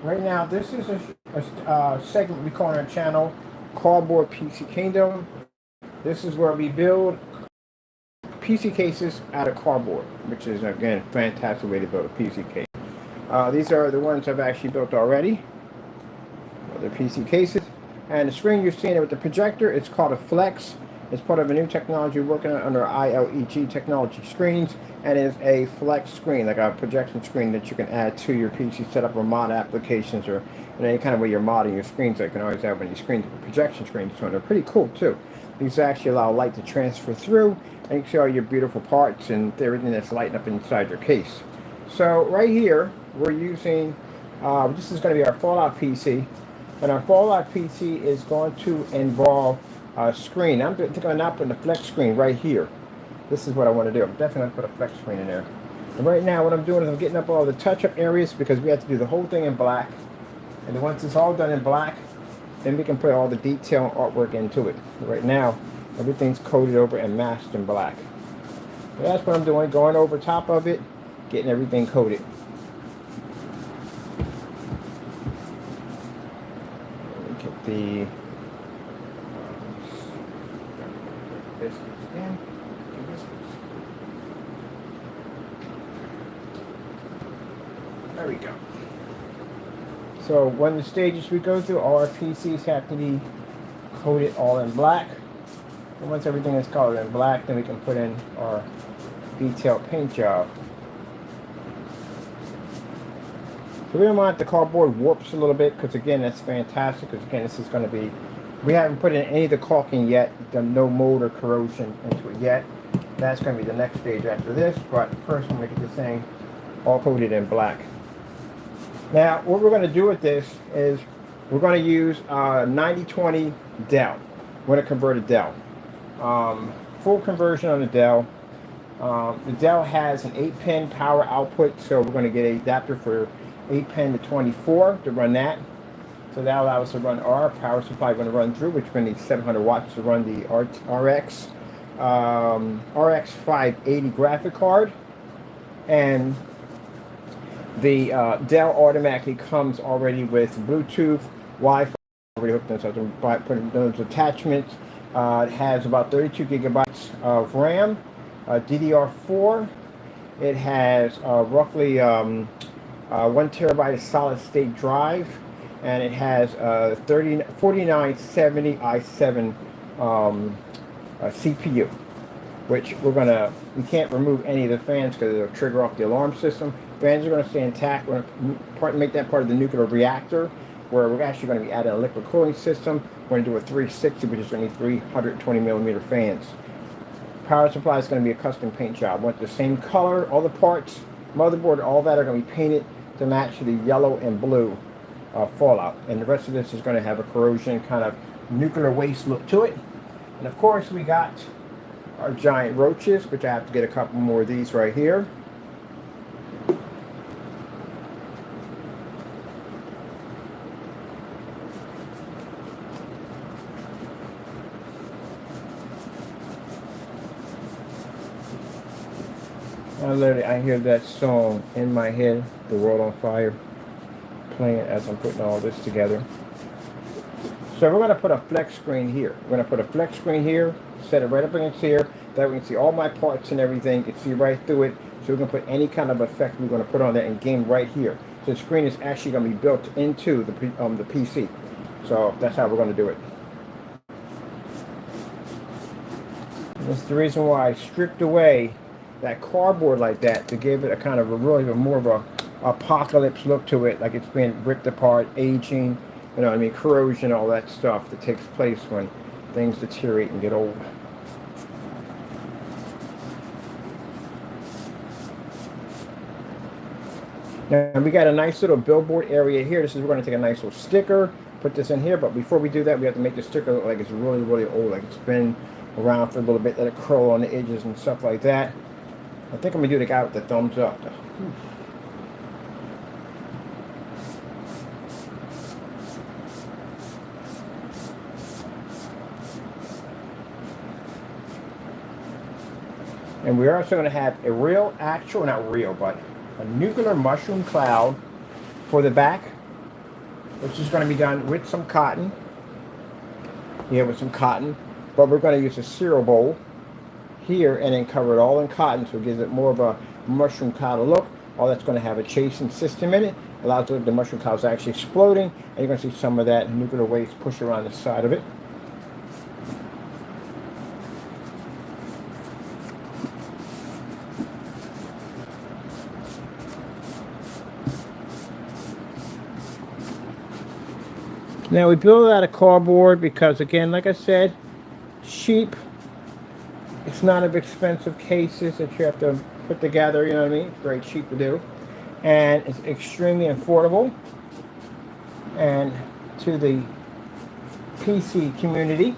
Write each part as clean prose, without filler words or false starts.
Right now, this is a segment we call on our channel Cardboard PC Kingdom. This is where we build PC cases out of cardboard, which is, again, a fantastic way to build a PC case. These are the ones I've actually built already, the PC cases. And the screen you're seeing with the projector, it's called a Flex. It's part of a new technology working under ILEG technology screens, and is a flex screen, like a projection screen that you can add to your PC setup or mod applications, or in any kind of way you're modding your screens. You can always have one of these screens, projection screens, so they're pretty cool too. These actually allow light to transfer through, and you can see all your beautiful parts and everything that's lighting up inside your case. So right here, we're using, this is going to be our Fallout PC, and our Fallout PC is going to involve screen. I'm thinking of not putting a flex screen right here. This is what I want to do. I'm definitely going to put a flex screen in there. And right now what I'm doing is I'm getting up all the touch-up areas because we have to do the whole thing in black. And then once it's all done in black, then we can put all the detail and artwork into it. Right now, everything's coated over and masked in black. So that's what I'm doing, going over top of it, getting everything coated. Get the There we go. So when the stages we go through, all our PCs have to be coated all in black. And once everything is colored in black, then we can put in our detailed paint job. So we don't want the cardboard warps a little bit, because again, that's fantastic, because again, this is going to be, we haven't put in any of the caulking yet, done no mold or corrosion into it yet. That's going to be the next stage after this, but first we're going to get this thing all coated in black. Now, what we're going to do with this is we're going to use 9020 Dell. We're going to convert a Dell. Full conversion on the Dell. The Dell has an 8-pin power output, so we're going to get an adapter for 8-pin to 24 to run that. So that allows us to run our power supply going to run through, which we need 700 watts to run the RX 580 graphic card. And the Dell automatically comes already with Bluetooth, Wi-Fi, already hooked up, so I can put in those attachments. It has about 32 gigabytes of RAM, DDR4. It has roughly 1 terabyte of solid state drive, and it has 4970 i7 CPU, which we can't remove any of the fans because it'll trigger off the alarm system. Fans are going to stay intact. We're going to make that part of the nuclear reactor, where we're actually going to be adding a liquid cooling system. We're going to do a 360, which is going to need 320 millimeter fans. Power supply is going to be a custom paint job. Want the same color, all the parts, motherboard, all that are going to be painted to match the yellow and blue Fallout. And the rest of this is going to have a corrosion kind of nuclear waste look to it. And of course we got our giant roaches, which I have to get a couple more of these right here. I hear that song in my head, The World on Fire, playing as I'm putting all this together. So we're going to put a flex screen here. We're going to put a flex screen here, set it right up against here, that we can see all my parts and everything, you can see right through it, so we can put any kind of effect we're going to put on that and game right here. So the screen is actually going to be built into the PC. So that's how we're going to do it. And that's the reason why I stripped away that cardboard like that, to give it a kind of a really more of a apocalypse look to it, like it's been ripped apart, aging, you know what I mean, corrosion, all that stuff that takes place when things deteriorate and get old. Now we got a nice little billboard area here. We're going to take a nice little sticker, put this in here, but before we do that, we have to make the sticker look like it's really, really old, like it's been around for a little bit, let it curl on the edges and stuff like that. I think I'm going to do the guy with the thumbs up. And we're also going to have a real, actual, not real, but a nuclear mushroom cloud for the back. which is going to be done with some cotton. Here with some cotton, but we're going to use a cereal bowl here and then cover it all in cotton, so it gives it more of a mushroom cloud look. All that's going to have a chasing system in it, allows the mushroom clouds actually exploding, and you're going to see some of that nuclear waste push around the side of it. Now we build out of cardboard because, again, like I said, cheap. It's not of expensive cases that you have to put together, you know what I mean? It's very cheap to do. And it's extremely affordable. And to the PC community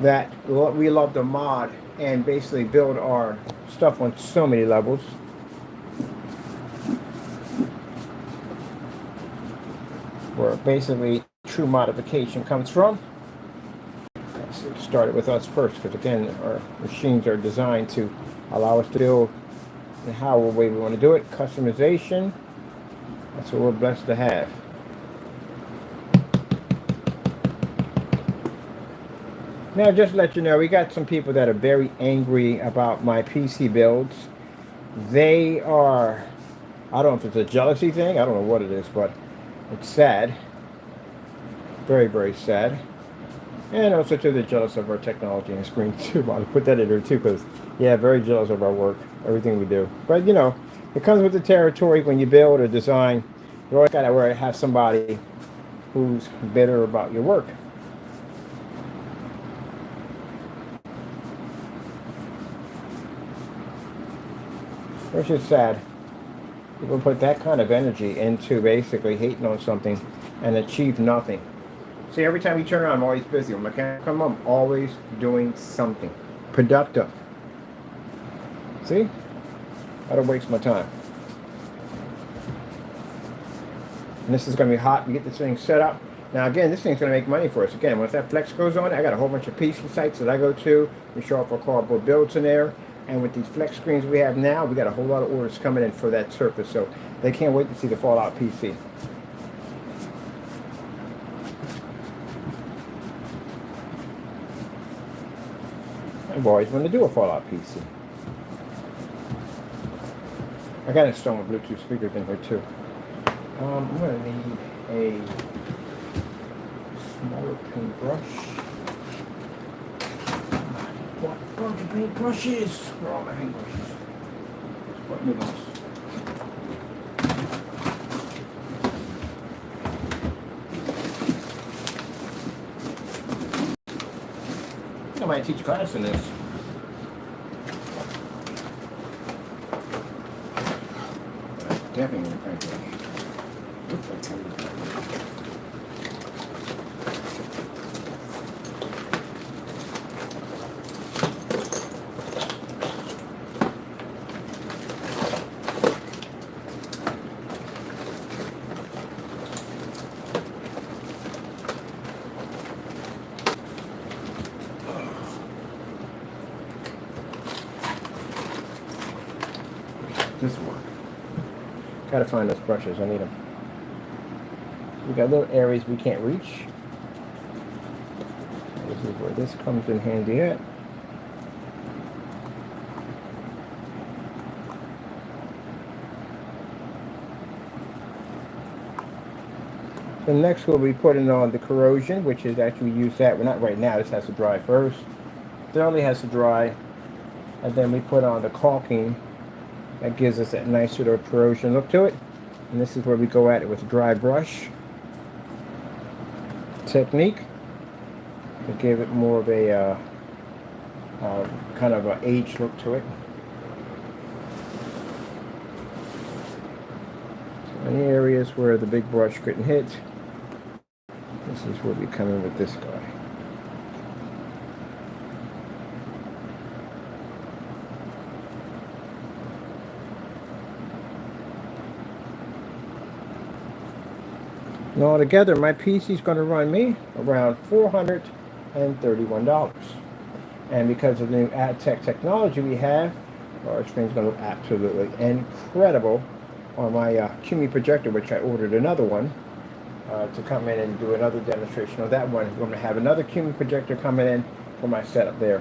that we love to mod and basically build our stuff on so many levels. Where basically true modification comes from. So it started with us first, because again, our machines are designed to allow us to build in how way we want to do it. Customization, that's what we're blessed to have. Now, just to let you know, we got some people that are very angry about my PC builds. They are, I don't know if it's a jealousy thing, I don't know what it is, but it's sad. Very, very sad. And also too, they're jealous of our technology and screen too. I'll put that in there too, because yeah, very jealous of our work, everything we do. But you know, it comes with the territory when you build or design. You always gotta have somebody who's bitter about your work. Which is sad. People put that kind of energy into basically hating on something and achieve nothing. See, every time you turn around, I'm always busy. When my camera comes on, I'm always doing something productive. See? I don't waste my time. And this is going to be hot. We get this thing set up. Now, again, this thing's going to make money for us. Again, once that flex goes on, I got a whole bunch of PC sites that I go to. We show off our cardboard builds in there. And with these flex screens we have now, we got a whole lot of orders coming in for that surface. So they can't wait to see the Fallout PC. I've always wanted to do a Fallout PC. I got installed Bluetooth speakers in here too. I'm going to need a smaller paintbrush. What bunch of paintbrushes? Where are all my paintbrushes? What new ones? I might teach a class in this. Definitely need a paintbrush. Looks like paintbrush. This one. Gotta find those brushes, I need them. We got little areas we can't reach. This is where this comes in handy at. The next we'll be putting on the corrosion, which is actually use that. Well, not right now, this has to dry first. Thoroughly has to dry. And then we put on the caulking. That gives us that nice sort of corrosion look to it. And this is where we go at it with a dry brush technique to give it more of a kind of an aged look to it. So any areas where the big brush couldn't hit, this is where we come in with this guy. And altogether, my PC is going to run me around $431. And because of the new AdTech technology we have, our screen is going to look absolutely incredible on my QME projector, which I ordered another one to come in and do another demonstration of that one. I'm going to have another QME projector coming in for my setup there.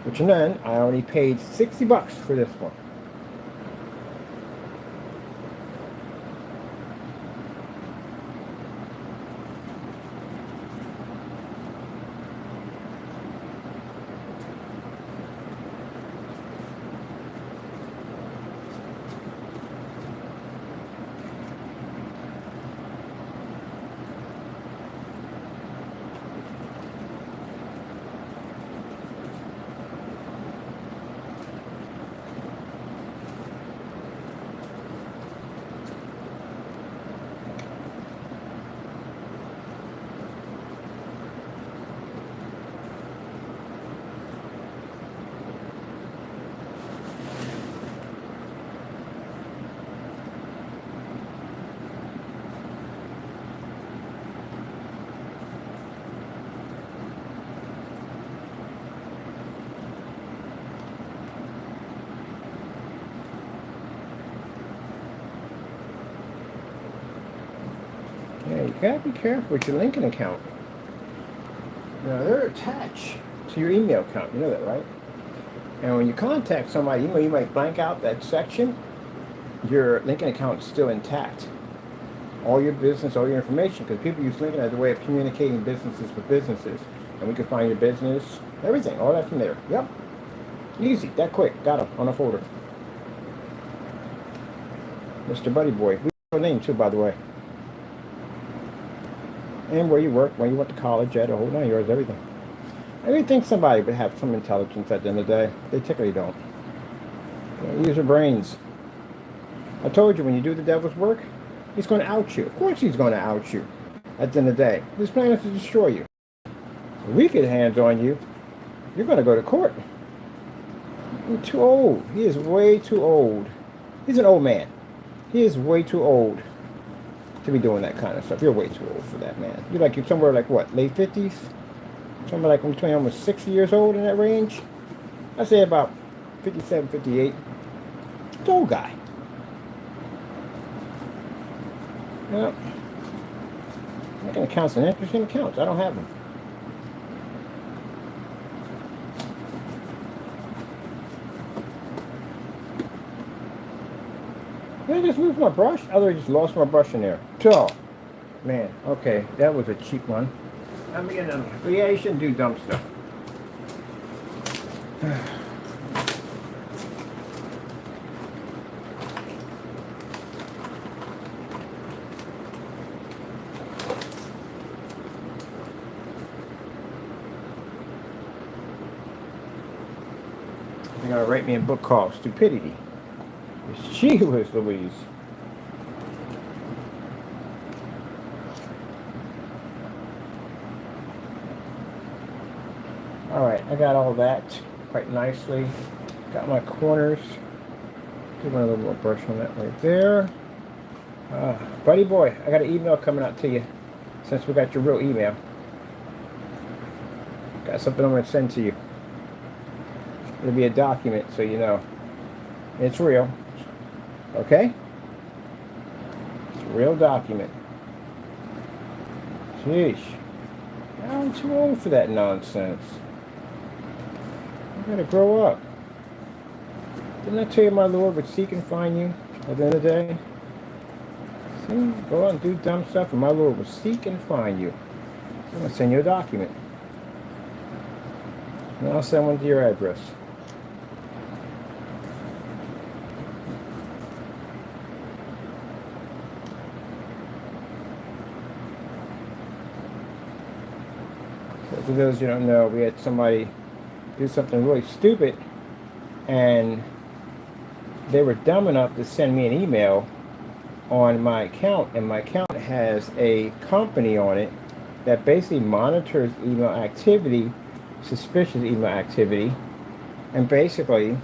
Which then I only paid $60 for this one. Yeah, you gotta be careful with your LinkedIn account. Now they're attached to your email account. You know that, right? And when you contact somebody, you might blank out that section. Your LinkedIn account is still intact. All your business, all your information, because people use LinkedIn as a way of communicating businesses with businesses. And we can find your business, everything, all that from there. Yep. Easy, that quick. Got them on a folder. Mr. Buddy Boy. We have a name too, by the way. And where you work, when you went to college at, a whole 9 years, everything. I really think somebody would have some intelligence at the end of the day. They typically don't. Use your brains. I told you, when you do the devil's work, he's going to out you. Of course he's going to out you at the end of the day. His plan is to destroy you. If we get hands on you, you're going to go to court. You're too old. He is way too old. He's an old man. He is way too old to be doing that kind of stuff. You're way too old for that, man. You're somewhere like what, late 50s? Somewhere like between almost 60 years old in that range. I say about 57, 58. It's an old guy. Yep. Making accounts and interesting accounts. I don't have them. Did I just lose my brush? I just lost my brush in there. So, man, okay, that was a cheap one. I'm getting them. But yeah, you shouldn't do dumb stuff. They're gonna write me a book called Stupidity. She was Louise. Alright, I got all that quite nicely. Got my corners. Do a little more brush on that right there. Buddy boy, I got an email coming out to you since we got your real email. Got something I'm going to send to you. It'll be a document so you know. It's real. Okay? It's a real document. Sheesh. I'm too old for that nonsense. I gotta grow up. Didn't I tell you my Lord would seek and find you at the end of the day? See? Go out and do dumb stuff and my Lord will seek and find you. I'm gonna send you a document. And I'll send one to your address. For those you don't know, we had somebody do something really stupid and they were dumb enough to send me an email on my account, and my account has a company on it that basically monitors email activity, suspicious email activity, and basically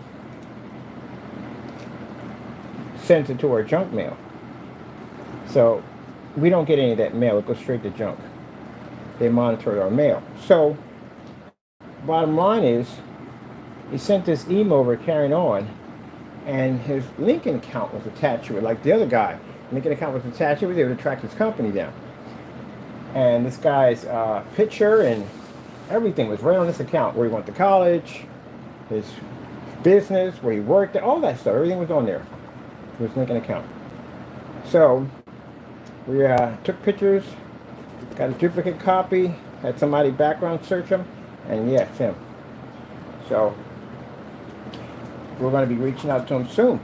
sends it to our junk mail. So we don't get any of that mail. It goes straight to junk. They monitor our mail. So bottom line is, he sent this email over carrying on, and his LinkedIn account was attached to it, like the other guy. LinkedIn account was attached to it. They would track his company down, and this guy's picture and everything was right on this account, where he went to college, his business, where he worked, all that stuff. Everything was on there. His LinkedIn account. So we took pictures, got a duplicate copy, had somebody background search him, and yeah, it's him. So we're going to be reaching out to him soon.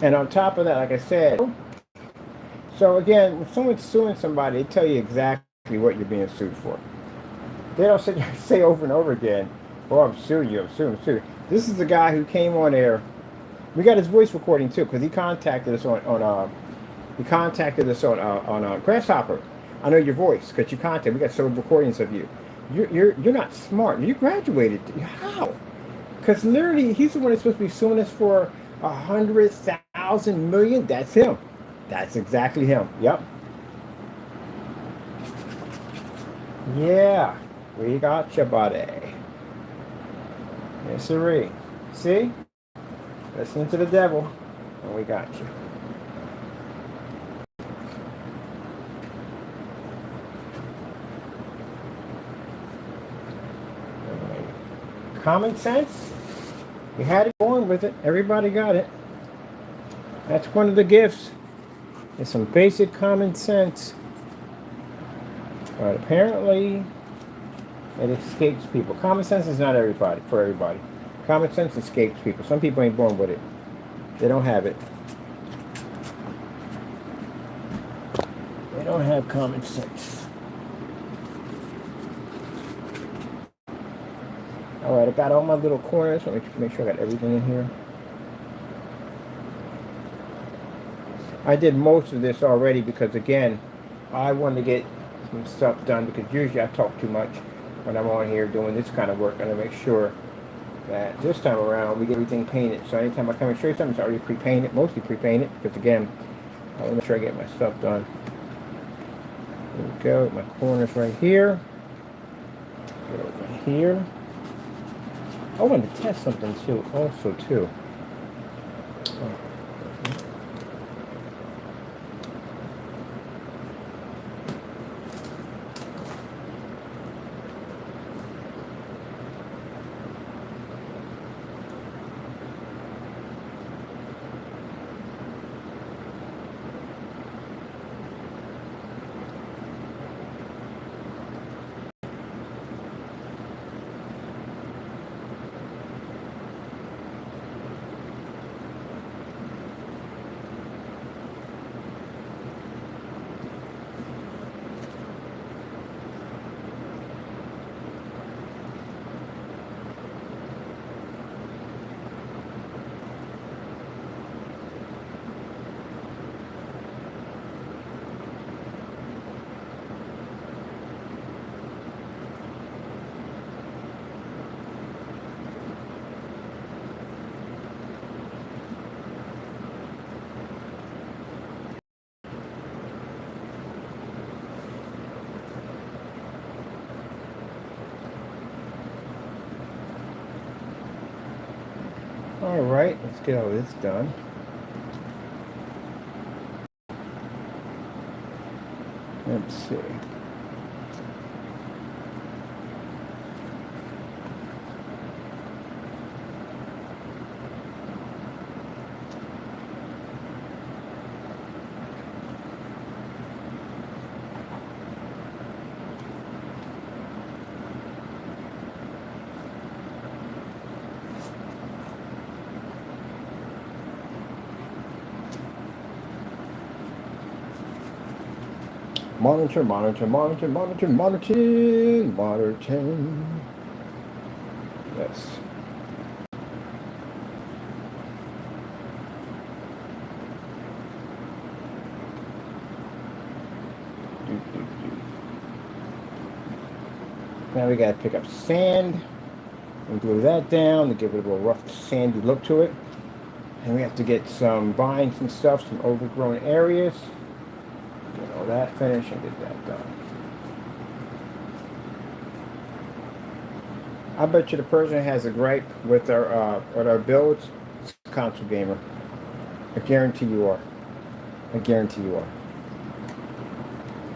And on top of that, like I said, so again, when someone's suing somebody, they tell you exactly what you're being sued for. They don't say over and over again, "Oh, I'm suing you, I'm suing." This is the guy who came on air. We got his voice recording too, because he contacted us on Grasshopper. I know your voice because you contacted. We got several recordings of you. You're not smart. You graduated. How? Because literally, he's the one that's supposed to be suing us for 100,000 million. That's him. That's exactly him. Yep. Yeah, we got you, buddy. Yes, sirree. See? Listen to the devil, and we got you. Common sense. You had it born with it. Everybody got it. That's one of the gifts. It's some basic common sense. But apparently, it escapes people. Common sense is not for everybody. Common sense escapes people. Some people ain't born with it. They don't have it. They don't have common sense. All right, I got all my little corners. Let me make sure I got everything in here. I did most of this already because, again, I wanted to get some stuff done because usually I talk too much when I'm on here doing this kind of work. I'm going to make sure that this time around we get everything painted. So anytime I come and show you something, it's already pre-painted, mostly pre-painted, because, again, I want to make sure I get my stuff done. There we go. My corners right here. Get over here. I wanted to test something too, also too. All right, let's get all this done. Let's see. Monitor. Yes. Now we gotta pick up sand and glue that down to give it a little rough sandy look to it. And we have to get some vines and stuff, some overgrown areas. Get all that finished and get that done. I bet you the person has a gripe with our builds. console gamer. I guarantee you are. I guarantee you are.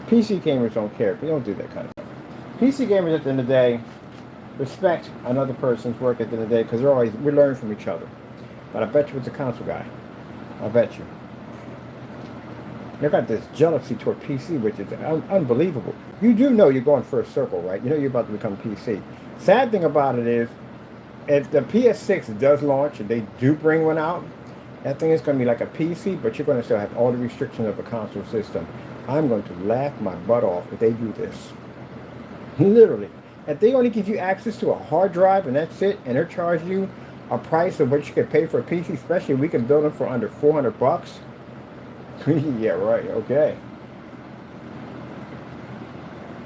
PC gamers don't care. We don't do that kind of stuff. PC gamers at the end of the day respect another person's work at the end of the day because we learn from each other. But I bet you it's a console guy. I bet you. They've got this jealousy toward PC, which is unbelievable. You do know you're going for a circle, right? You know you're about to become PC. Sad thing about it is, if the PS6 does launch and they do bring one out, that thing is going to be like a PC, but you're going to still have all the restrictions of a console system. I'm going to laugh my butt off if they do this. Literally. If they only give you access to a hard drive and that's it, and they're charging you a price of what you could pay for a PC, especially if we can build them for under $400. Yeah, right. Okay.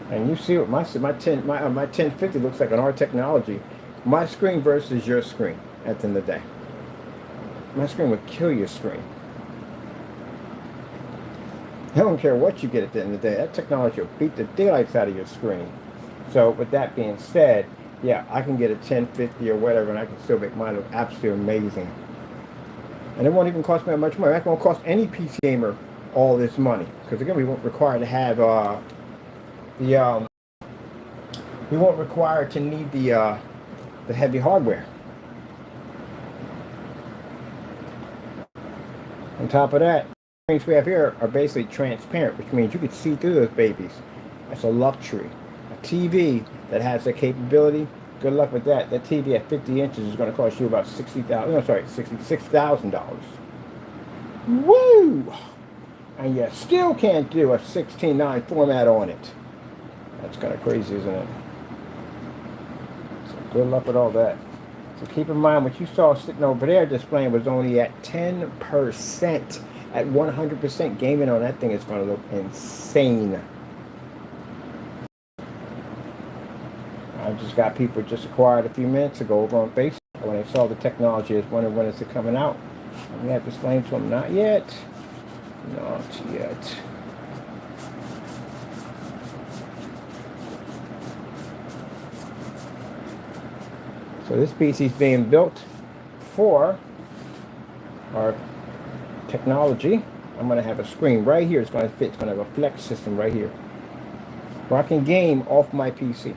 And you see what my 1050 looks like on our technology. My screen versus your screen at the end of the day. My screen would kill your screen. I don't care what you get at the end of the day. That technology will beat the daylights out of your screen. So with that being said, yeah, I can get a 1050 or whatever, and I can still make mine look absolutely amazing. And it won't even cost me that much money. That won't cost any PC gamer all this money, because again, we won't require to have we won't require to need the heavy hardware. On top of that, the screens we have here are basically transparent, which means you can see through those babies. That's a luxury. A TV that has the capability, good luck with that. That TV at 50 inches is going to cost you about $66,000. Woo! And you still can't do a 16:9 format on it. That's kind of crazy, isn't it? So good luck with all that. So keep in mind, what you saw sitting over there displaying was only at 10%. At 100% gaming on that thing is going to look insane. I just got people just acquired a few minutes ago over on Facebook when they saw the technology. I was wondering when it's coming out. And we have to explain to them, not yet. Not yet. So this PC is being built for our technology. I'm going to have a screen right here. It's going to fit. It's going to have a flex system right here, where I can game off my PC.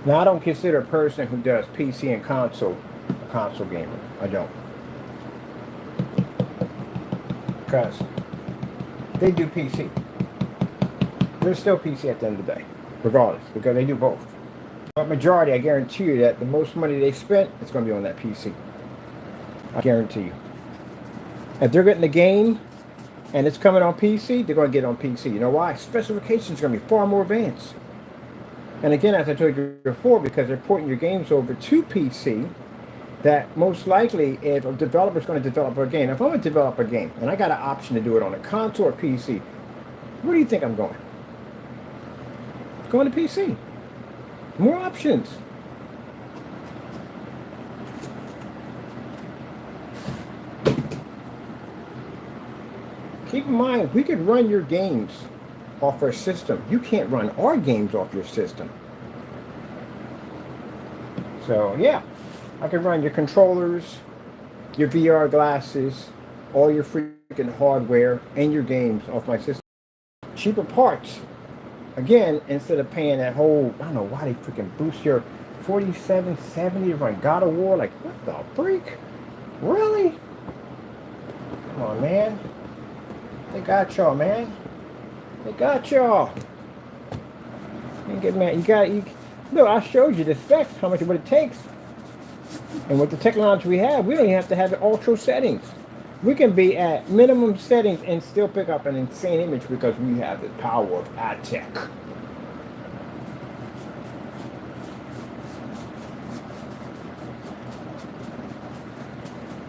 Now, I don't consider a person who does PC and console a console gamer. I don't. Because they do PC. They're still PC at the end of the day, regardless, because they do both. But majority, I guarantee you that the most money they spent, it's going to be on that PC. I guarantee you. If they're getting the game and it's coming on PC, they're going to get it on PC. You know why? Specifications are going to be far more advanced. And again, as I told you before, because they're porting your games over to PC, that most likely, if a developer's going to develop a game, if I'm going to develop a game and I got an option to do it on a console or PC, where do you think I'm going? Going to PC. More options. Keep in mind, we could run your games off our system. You can't run our games off your system. So yeah, I can run your controllers, your VR glasses, all your freaking hardware, and your games off my system. Cheaper parts. Again, instead of paying that whole, I don't know why they freaking boost your $47.70 to run God of War. Like, what the freak? Really? Come on, man. They got y'all, man. They got y'all. You get mad. Look, I showed you the specs, what it takes. And with the technology we have, we don't even have to have the ultra settings. We can be at minimum settings and still pick up an insane image because we have the power of ad tech.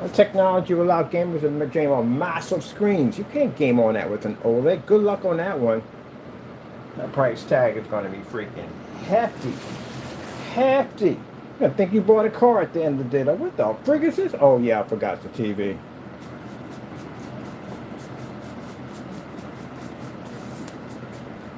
The technology will allow gamers to game on massive screens. You can't game on that with an OLED. Good luck on that one. That price tag is going to be freaking hefty. Hefty. I think you bought a car at the end of the day. Like, what the frig is this? Oh, yeah, I forgot the TV.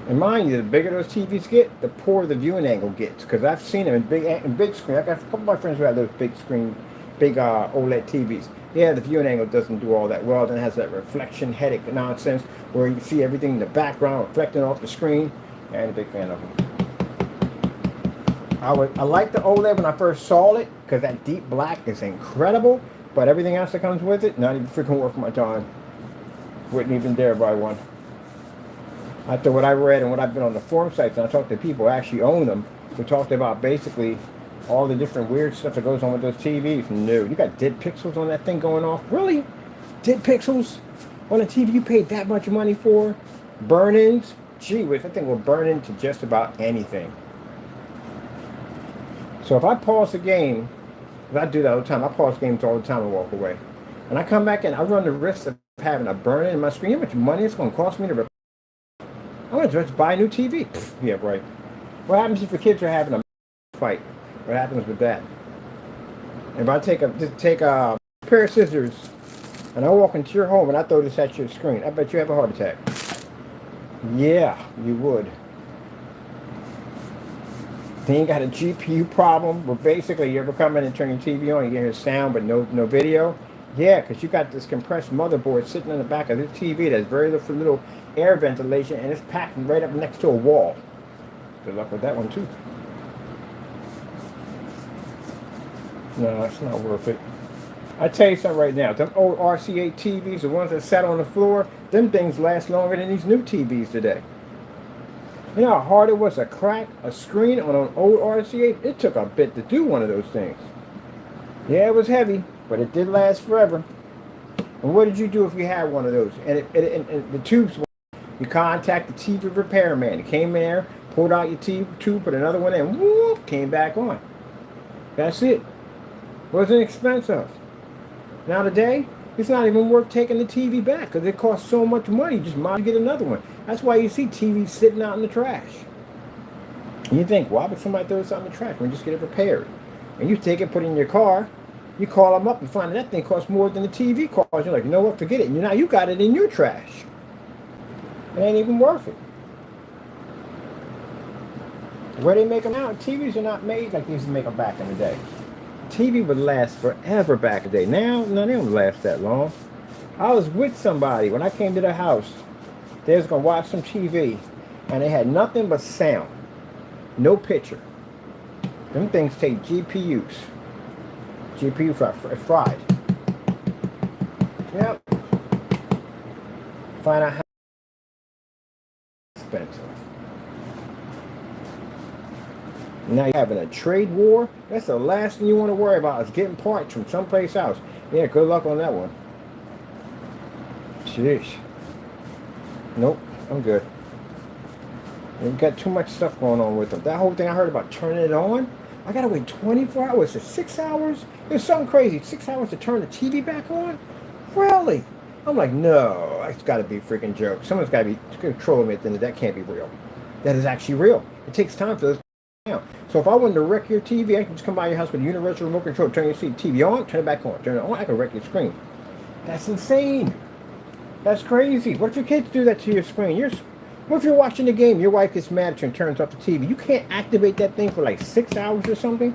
And mind you, the bigger those TVs get, the poorer the viewing angle gets. Because I've seen them in big screen. I got a couple of my friends who have those big screen, big OLED TVs. Yeah, the viewing angle doesn't do all that well. Then it has that reflection headache nonsense where you see everything in the background reflecting off the screen. I ain't a big fan of them. I liked the OLED when I first saw it because that deep black is incredible. But everything else that comes with it, not even freaking worth my time. Wouldn't even dare buy one. After what I read and what I've been on the forum sites and I talked to people who actually own them, who talked about basically all the different weird stuff that goes on with those TVs. No, you got dead pixels on that thing going off. Really? Dead pixels on a TV you paid that much money for? Burn-ins? Gee whiz, that thing will burn into just about anything. So if I pause the game, because I do that all the time, I pause games all the time and walk away. And I come back and I run the risk of having a burn-in in my screen. You know how much money it's going to cost me to I'm going to just buy a new TV. Pfft, yeah, right. What happens if your kids are having a fight? What happens with that? If I take a pair of scissors and I walk into your home and I throw this at your screen, I bet you have a heart attack. Yeah, you would. Then you got a GPU problem where basically you ever come in and turn your TV on, you hear sound but no video. Yeah, because you got this compressed motherboard sitting on the back of this TV that's very little air ventilation and it's packed right up next to a wall. Good luck with that one too. No, it's not worth it. I tell you something right now, them old RCA TVs, the ones that sat on the floor, them things last longer than these new TVs today. You know how hard it was to crack a screen on an old RCA? It took a bit to do one of those things. Yeah, it was heavy, but it did last forever. And what did you do if you had one of those? And the tubes, you contact the TV repairman. He came in there, pulled out your tube, put another one in, whoop, came back on. That's it. Wasn't expensive. Now today, it's not even worth taking the TV back because it costs so much money. You just might get another one. That's why you see TVs sitting out in the trash. And you think, why would somebody throw this out in the trash? We just get it repaired. And you take it, put it in your car. You call them up and find that thing costs more than the TV costs. You're like, you know what? Forget it. And now you got it in your trash. It ain't even worth it. Where they make them now, TVs are not made like they used to make them back in the day. TV would last forever back in the day. Now, no, they don't last that long. I was with somebody when I came to their house. They was going to watch some TV, and they had nothing but sound. No picture. Them things take GPUs. GPU fried. Yep. Find out how expensive. Now you're having a trade war. That's the last thing you want to worry about is getting parts from someplace else. Yeah, good luck on that one. Sheesh. Nope, I'm good. We've got too much stuff going on with them. That whole thing I heard about turning it on, I gotta wait 24 hours to 6 hours? It was something crazy. 6 hours to turn the TV back on? Really? I'm like, no, it's gotta be a freaking joke. Someone's gotta be controlling me, then that can't be real. That is actually real. It takes time for those now. So if I wanted to wreck your TV, I can just come by your house with a universal remote control, turn your TV on, turn it back on, turn it on, I can wreck your screen. That's insane. That's crazy. What if your kids do that to your screen? What if you're watching the game, your wife gets mad at you and turns off the TV? You can't activate that thing for like 6 hours or something?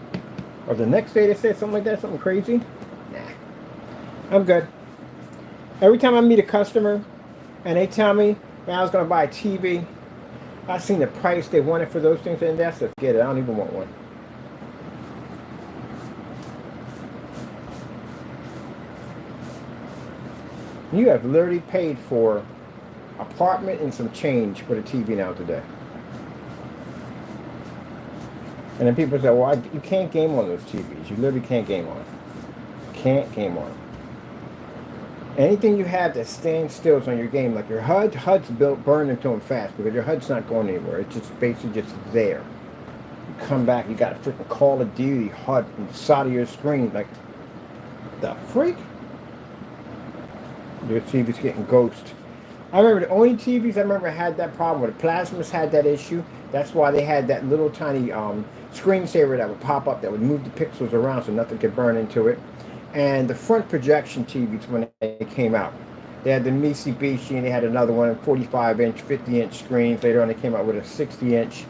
Or the next day they said something like that, something crazy? Nah. I'm good. Every time I meet a customer and they tell me that I was going to buy a TV, I seen the price they wanted for those things, and that's a forget it. I don't even want one. You have literally paid for apartment and some change for the TV now today. And then people say, well, you can't game on those TVs. You literally can't game on it. Can't game on it. Anything you have that stands still is on your game, like your HUD's burned into them fast because your HUD's not going anywhere. It's just basically just there. You come back, you got a freaking Call of Duty HUD on the side of your screen. Like, the freak? Your TV's getting ghost. I remember the only TVs I remember had that problem with the plasmas had that issue. That's why they had that little tiny screensaver that would pop up that would move the pixels around so nothing could burn into it. And the front projection TVs when they came out. They had the Mitsubishi, and they had another one, 45-inch, 50-inch screens. Later on, they came out with a 60-inch,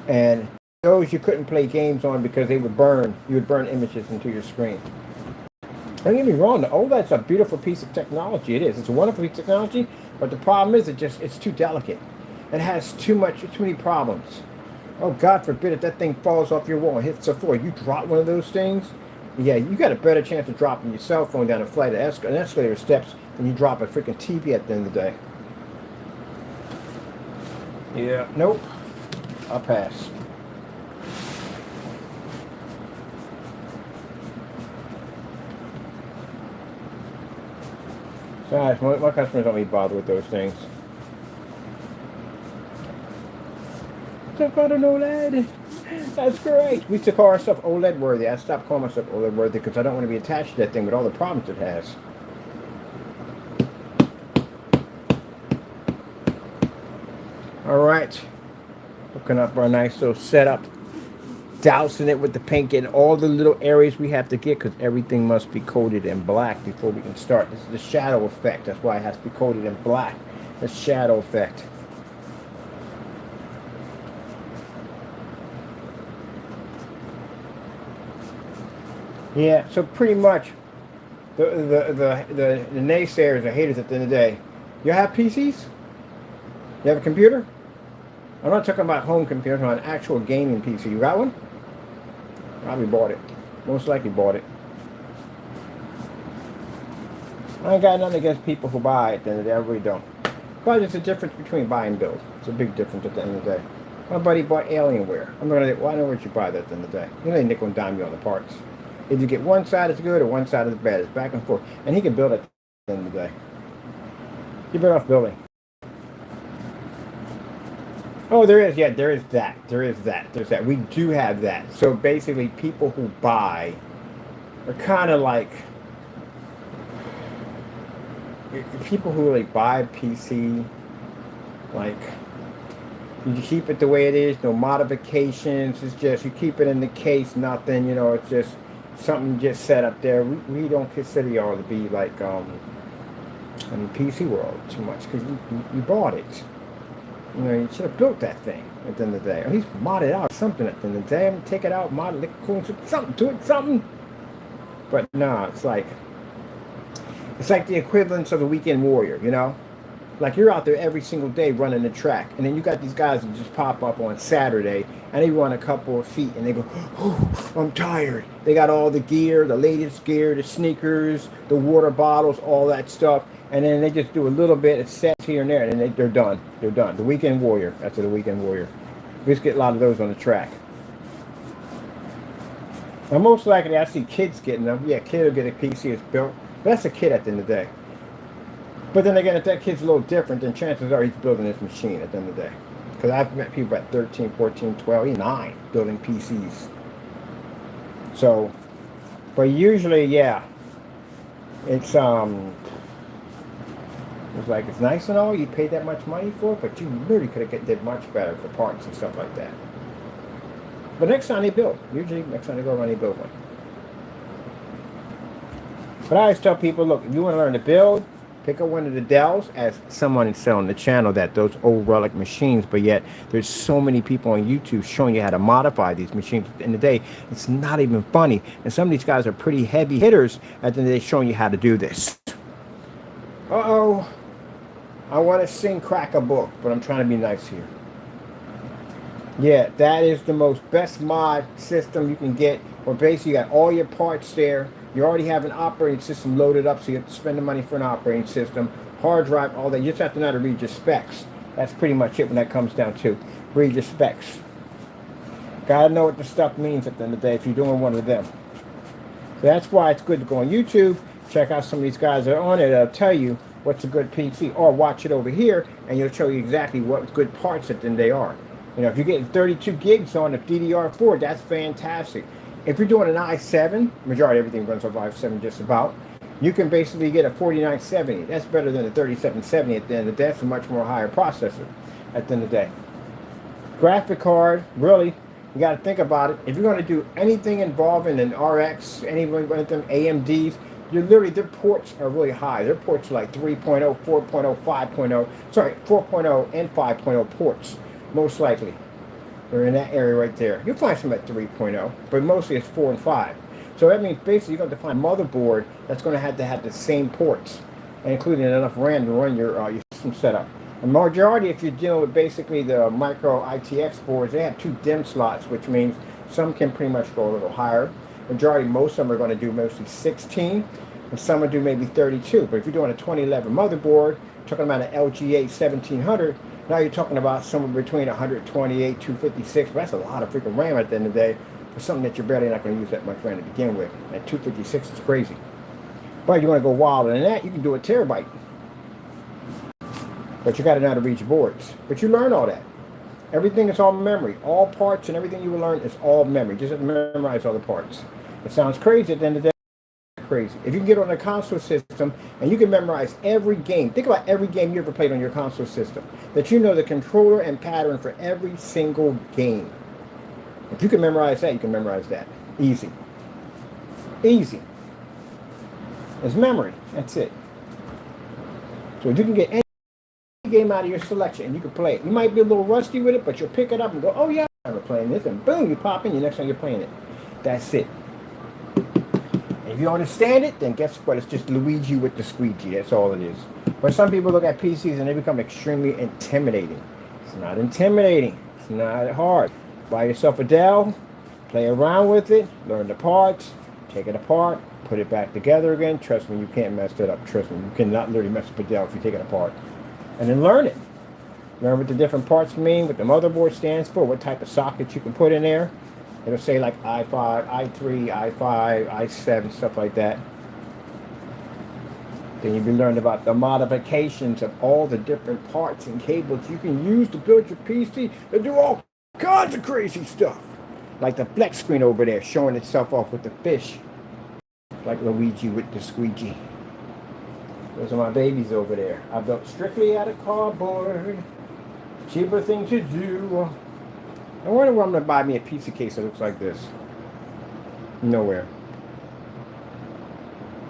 and those you couldn't play games on because they would burn. You would burn images into your screen. Don't get me wrong, the OLED's a beautiful piece of technology. It is. It's a wonderful piece of technology, but the problem is it's too delicate. It has too many problems. Oh, God forbid if that thing falls off your wall and hits the floor. You drop one of those things, yeah, you got a better chance of dropping your cell phone down a flight of escalator steps than you drop a freaking TV at the end of the day. Yeah, nope. I'll pass. Besides, my customers don't really bother with those things. Stuff out an OLED. That's great. We used to call our stuff OLED worthy. I stopped calling myself OLED worthy because I don't want to be attached to that thing with all the problems it has. All right. Hooking up our nice little setup. Dousing it with the paint, getting all the little areas we have to get because everything must be coated in black before we can start. This is the shadow effect. That's why it has to be coated in black. The shadow effect. Yeah, so pretty much the naysayers, the haters at the end of the day, you have PCs? You have a computer? I'm not talking about home computer, I'm talking about an actual gaming PC. You got one? Probably bought it. Most likely bought it. I ain't got nothing against people who buy it, then I really don't. But there's a difference between buy and build. It's a big difference at the end of the day. My buddy bought Alienware. I'm gonna well, I know what you buy that at the end of the day. You know they nickel and dime you on the parts. If you get one side is good or one side is bad, it's back and forth. And he can build it at the end of the day. You're better off building. Oh, there is. Yeah, there is that. There's that. We do have that. So basically, people who buy are kind of like people who really buy a PC. Like you keep it the way it is, no modifications. It's just you keep it in the case, nothing. You know, it's just something just set up there. We don't consider y'all to be like in the PC world too much because you bought it. You know, you should have built that thing at the end of the day. Or at least mod it out something at the end of the day. Take it out, mod it, cool, something to it, something. But nah, it's like the equivalence of a weekend warrior, you know? Like you're out there every single day running the track, and then you got these guys that just pop up on Saturday and they run a couple of feet and they go, oh, I'm tired. They got all the gear, the latest gear, the sneakers, the water bottles, all that stuff. And then they just do a little bit of sets here and there, and then they're done. They're done. The weekend warrior. That's the weekend warrior. We just get a lot of those on the track. Now, most likely, I see kids getting them. Yeah, kid will get a PC that's built. But that's a kid at the end of the day. But then again, if that kid's a little different, then chances are he's building his machine at the end of the day. Because I've met people at 13, 14, 12, even 9 building PCs. So, but usually, yeah, it's like it's nice and all, you paid that much money for it, but you really could have did much better for parts and stuff like that. But next time they build, usually next time they go around, they build one. But I always tell people, look, if you want to learn to build, pick up one of the Dells, as someone is selling the channel that those old relic machines, but yet there's so many people on YouTube showing you how to modify these machines. At the end of the day, it's not even funny. And some of these guys are pretty heavy hitters at the end of the day showing you how to do this. Uh-oh. I want to sing crack a book, but I'm trying to be nice here. Yeah, that is the most best mod system you can get. Where basically you got all your parts there. You already have an operating system loaded up, so you have to spend the money for an operating system. Hard drive, all that. You just have to know how to read your specs. That's pretty much it when that comes down to. Read your specs. Gotta know what the stuff means at the end of the day if you're doing one of them. So that's why it's good to go on YouTube. Check out some of these guys that are on it. That'll tell you what's a good PC, or watch it over here and you'll show you exactly what good parts that then they are. You know, if you're getting 32 gigs on a DDR4, that's fantastic. If you're doing an i7, majority of everything runs off i7 just about, you can basically get a 4970. That's better than a 3770 at the end of the day. That's a much more higher processor at the end of the day. Graphic card, really, you got to think about it. If you're going to do anything involving an RX, any one of them AMDs, You're literally, their ports are really high. Their ports are like 3.0, 4.0, 5.0, sorry, 4.0 and 5.0 ports, most likely. They're in that area right there. You'll find some at 3.0, but mostly it's 4 and 5. So that means basically you're going to find a motherboard that's going to have the same ports, including enough RAM to run your system setup. The majority, if you're dealing with basically the micro ITX boards, they have 2 DIMM slots, which means some can pretty much go a little higher. Majority, most of them are going to do mostly 16, and some will do maybe 32. But if you're doing a 2011 motherboard, talking about an LGA 1700, now you're talking about somewhere between 128, 256. But that's a lot of freaking RAM at the end of the day for something that you're barely not going to use that much RAM to begin with. And 256 is crazy. But you want to go wilder than that, you can do a terabyte. But you got to know how to read your boards. But you learn all that. Everything is all memory. All parts and everything you will learn is all memory. Just have to memorize all the parts. It sounds crazy at the end of the day. Crazy. If you can get on a console system and you can memorize every game, think about every game you ever played on your console system, that you know the controller and pattern for every single game. If you can memorize that, you can memorize that. Easy. Easy. It's memory. That's it. So if you can get any game out of your selection and you can play it, you might be a little rusty with it, but you'll pick it up and go, oh yeah, I remember playing this, and boom, you pop in, the next time you're playing it. That's it. If you understand it, then guess what? It's just Luigi with the squeegee. That's all it is. But some people look at PCs and they become extremely intimidating. It's not intimidating. It's not hard. Buy yourself a Dell, play around with it, learn the parts, take it apart, put it back together again. Trust me, you can't mess it up. Trust me, you cannot literally mess up a Dell if you take it apart. And then learn it. Learn what the different parts mean, what the motherboard stands for, what type of sockets you can put in there. It'll say like i5, i3, i5, i7, stuff like that. Then you'll be learning about the modifications of all the different parts and cables you can use to build your PC to do all kinds of crazy stuff. Like the flex screen over there showing itself off with the fish. Like Luigi with the squeegee. Those are my babies over there. I built strictly out of cardboard. Cheaper thing to do. I wonder where I'm going to buy me a PC case that looks like this. Nowhere.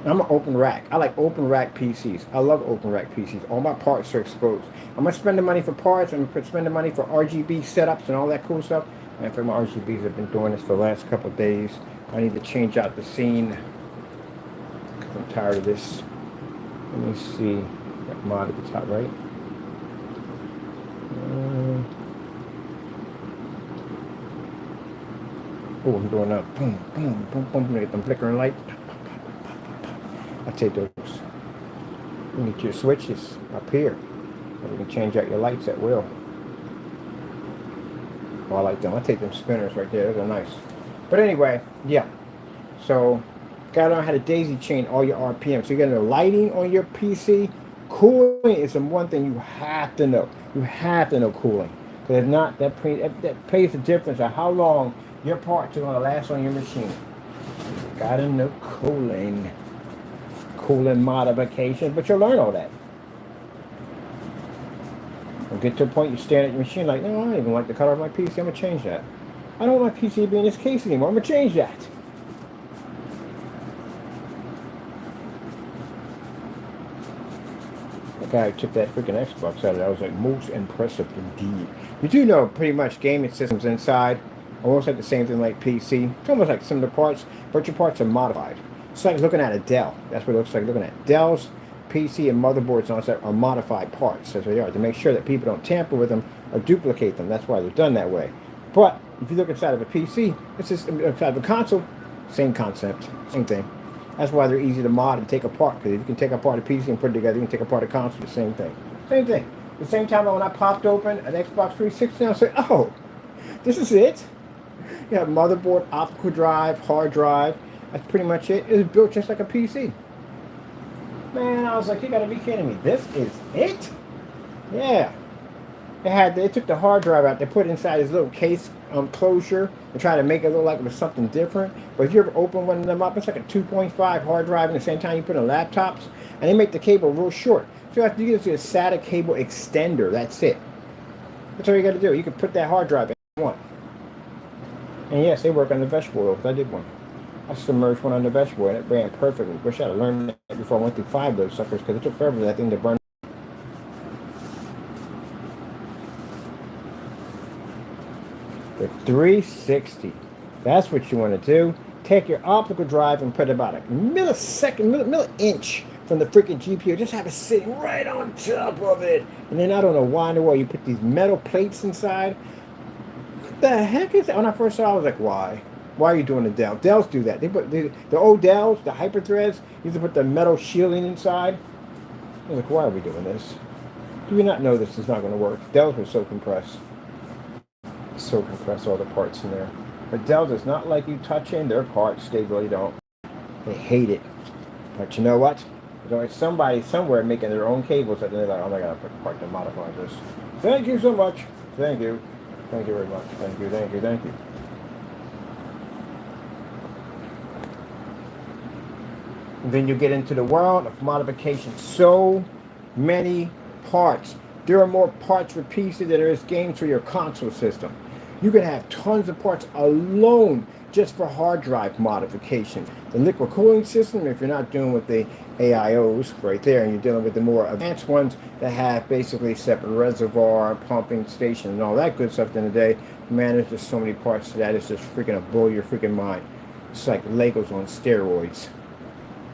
I'm an open rack. I like open rack PCs. I love open rack PCs. All my parts are exposed. I'm going to spend the money for parts. I'm going to spend the money for RGB setups and all that cool stuff. And for my RGBs, I've been doing this for the last couple of days. I need to change out the scene. Because I'm tired of this. Let me see. Got mod at the top right. Oh, I'm doing a boom, boom, boom, boom. Get them flickering light. I'll take those. You need your switches up here. And you can change out your lights at will. Oh, I like them. I take them spinners right there. Those are nice. But anyway, yeah. So, gotta learn how to daisy chain all your RPM. So you got the lighting on your PC. Cooling is the one thing you have to know. You have to know cooling. Because if not, that plays the difference of how long your parts are going to last on your machine. Gotta know cooling modifications, but you'll learn all that. You'll get to a point you stand at your machine like, no, I don't even like the color of my PC. I'm going to change that. I don't want my PC to be in this case anymore. I'm going to change that. The guy who took that freaking Xbox out of it, I was like, most impressive indeed. You do know pretty much gaming systems inside almost like the same thing like PC. It's almost like similar parts, but your parts are modified. It's like looking at a Dell. That's what it looks like looking at. Dell's PC and motherboards and all that are modified parts. That's what they are, to make sure that people don't tamper with them or duplicate them. That's why they're done that way. But if you look inside of a PC, it's just inside of a console, same concept, same thing. That's why they're easy to mod and take apart, because if you can take apart a PC and put it together, you can take apart a console, the same thing. Same thing. At the same time, when I popped open an Xbox 360, I said, oh, this is it? You have motherboard, optical drive, hard drive. That's pretty much it. It's built just like a PC. Man, I was like, you gotta be kidding me. This is it? Yeah. They took the hard drive out, they put it inside this little case closure and try to make it look like it was something different. But if you ever open one of them up, it's like a 2.5 hard drive, and at the same time you put in laptops, and they make the cable real short. So you have to use a SATA cable extender. That's it. That's all you gotta do. You can put that hard drive in if you want. And yes, they work on the vegetable oils. I did one. I submerged one on the vegetable and it ran perfectly. Wish I'd learned that before I went through 5 of those suckers because it took forever for that thing to burn. The 360. That's what you want to do. Take your optical drive and put about a millisecond, milli-inch from the freaking GPU. Just have it sitting right on top of it. And then I don't know why in the world you put these metal plates inside. What the heck is that? When I first saw it, I was like, why? Why are you doing the Dell? Dells do that. They put the old Dells, the Hyperthreads, used to put the metal shielding inside. I was like, why are we doing this? Do we not know this is not going to work? Dells were so compressed. So compress all the parts in there. But Dell does not like you touching their parts. They really don't. They hate it. But you know what? There's always somebody somewhere making their own cables that they're like, oh my god, I put a part to modify this. Thank you so much. Thank you. Thank you very much. Thank you, thank you, thank you. And then you get into the world of modification. So many parts. There are more parts for PC than there is games for your console system. You can have tons of parts alone just for hard drive modification. The liquid cooling system, if you're not dealing with the AIOs right there, and you're dealing with the more advanced ones that have basically separate reservoir, pumping station, and all that good stuff in the day, man, there's just so many parts to that. It's just freaking to blow your freaking mind. It's like Legos on steroids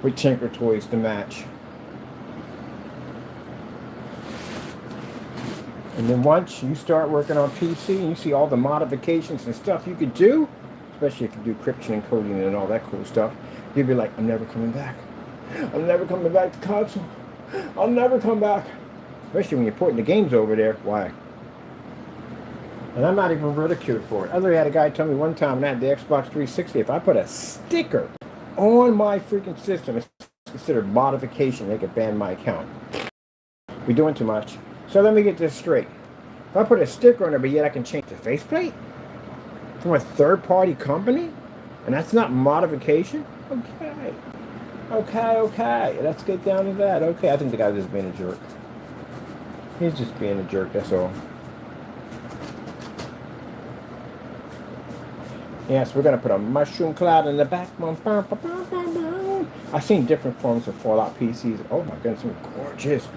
with Tinker Toys to match. And then once you start working on PC and you see all the modifications and stuff you could do, especially if you do encryption and coding and all that cool stuff, you'll be like, I'm never coming back. I'm never coming back to console. I'll never come back. Especially when you're porting the games over there. Why? And I'm not even ridiculed for it. I literally had a guy tell me one time when I had the Xbox 360, if I put a sticker on my freaking system, it's considered modification. They could ban my account. We're doing too much. So let me get this straight. If I put a sticker on it, but yet I can change the faceplate from a third-party company, and that's not modification? Okay. Okay. Let's get down to that. Okay, I think the guy's just being a jerk. He's just being a jerk, that's all. Yes, we're going to put a mushroom cloud in the back. I've seen different forms of Fallout PCs. Oh my goodness, gorgeous.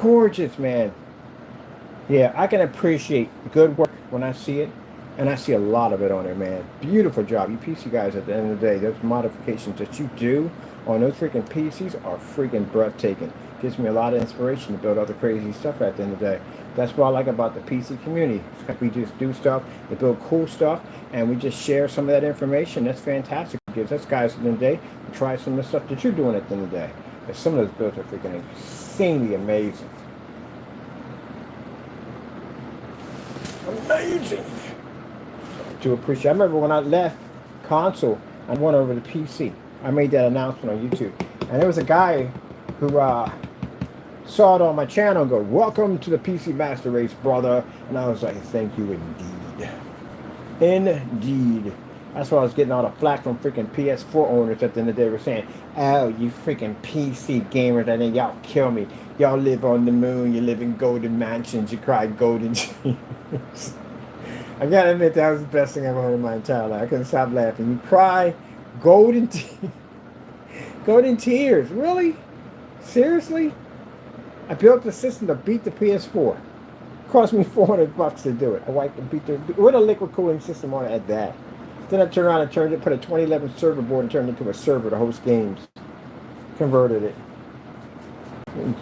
Gorgeous, man. Yeah, I can appreciate good work when I see it, and I see a lot of it on there, man. Beautiful job. You PC guys, at the end of the day, those modifications that you do on those freaking PCs are freaking breathtaking. Gives me a lot of inspiration to build other crazy stuff at the end of the day. That's what I like about the PC community. It's like we just do stuff, we build cool stuff, and we just share some of that information. That's fantastic. It gives us guys at the end of the day to try some of the stuff that you're doing at the end of the day. And some of those builds are freaking insanely amazing. Amazing. To appreciate. I remember when I left console, I went over to PC. I made that announcement on YouTube, and there was a guy who saw it on my channel and go, "Welcome to the PC Master Race, brother." And I was like, "Thank you indeed." Indeed. That's why I was getting all the flack from freaking PS4 owners at the end of the day. Were saying, "Oh, you freaking PC gamers, I think y'all kill me. Y'all live on the moon, you live in golden mansions, you cry golden tears." I gotta admit, that was the best thing I've heard in my entire life. I couldn't stop laughing. You cry golden tears. Golden tears. Really? Seriously? I built the system to beat the PS4. It cost me $400 to do it. I wiped and beat the with a liquid cooling system on it at that. Then I turned around and put a 2011 server board and turned it into a server to host games. Converted it.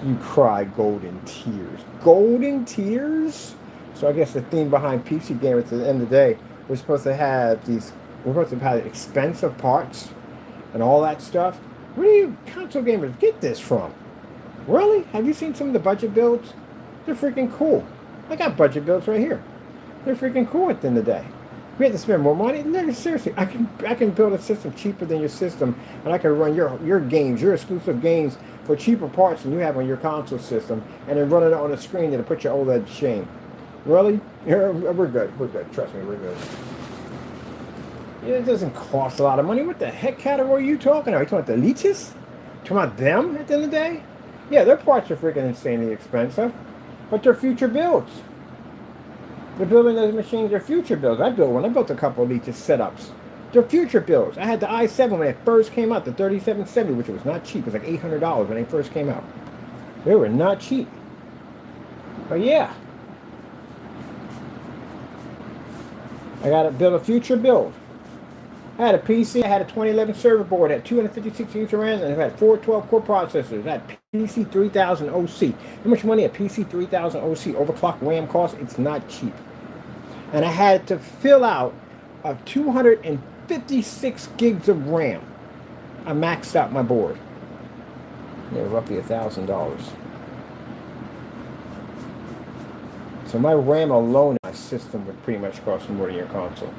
You cry golden tears. Golden tears? So I guess the theme behind PC gamers at the end of the day, we're supposed to have expensive parts and all that stuff. Where do you console gamers get this from? Really? Have you seen some of the budget builds? They're freaking cool. I got budget builds right here. They're freaking cool at the end of the day. We have to spend more money. Literally, seriously, I can build a system cheaper than your system, and I can run your games, your exclusive games, for cheaper parts than you have on your console system, and then run it on a screen that'll put your OLED to shame. Really? We're good. We're good. Trust me, we're good. It doesn't cost a lot of money. What the heck category are you talking about? Are you talking about the elitists? Talking about them at the end of the day? Yeah, their parts are freaking insanely expensive, but they're future builds. They're building those machines, they're future builds. I built one. I built a couple of elitist setups The future builds. I had the i7 when it first came out, the 3770, which was not cheap. It was like $800 when they first came out. They were not cheap. But yeah, I got to build a future build. I had a PC, I had a 2011 server board, had 256 gigs of RAM, and I had 4 12-core processors. I had PC 3000 OC. How much money a PC 3000 OC overclock RAM costs? It's not cheap. And I had to fill out a 256 gigs of RAM. I maxed out my board. Yeah, roughly $1,000. So my RAM alone in my system would pretty much cost more than your console.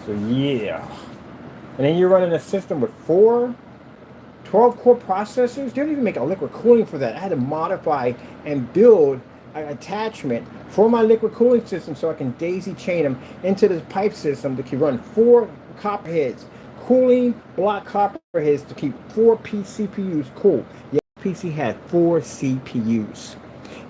So yeah. And then you're running a system with 4 12-core processors. They don't even make a liquid cooling for that. I had to modify and build an attachment for my liquid cooling system so I can daisy chain them into this pipe system that can run 4 copper heads, cooling block copper heads to keep 4 CPUs cool. Yeah, PC had 4 CPUs.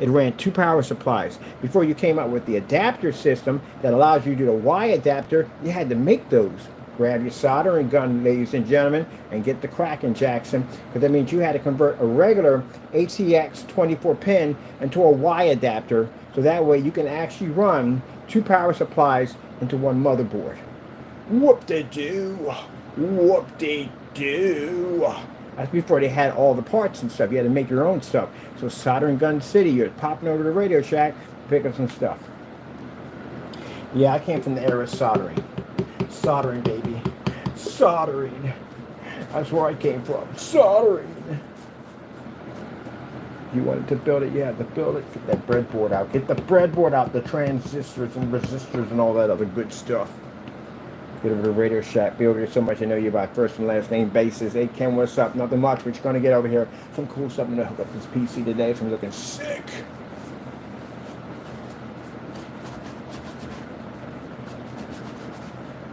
It ran 2 power supplies. Before you came out with the adapter system that allows you to do the Y adapter, you had to make those. Grab your soldering gun, ladies and gentlemen, and get the Kraken, Jackson, because that means you had to convert a regular ATX 24 pin into a Y adapter, so that way you can actually run 2 power supplies into one motherboard. Whoop-de-doo! Whoop-de-doo! That's before they had all the parts and stuff. You had to make your own stuff. So Soldering Gun City, you're popping over to Radio Shack to pick up some stuff. Yeah, I came from the era of soldering. Soldering, baby. Soldering. That's where I came from. Soldering. You wanted to build it, you had to build it. Get that breadboard out. Get the breadboard out, the transistors and resistors and all that other good stuff. Get over to Radio Shack. Be over here so much I know you by first and last name basis. Hey Ken, what's up? Nothing much, but you're going to get over here. Some cool stuff. I'm going to hook up this PC today, so I'm looking sick.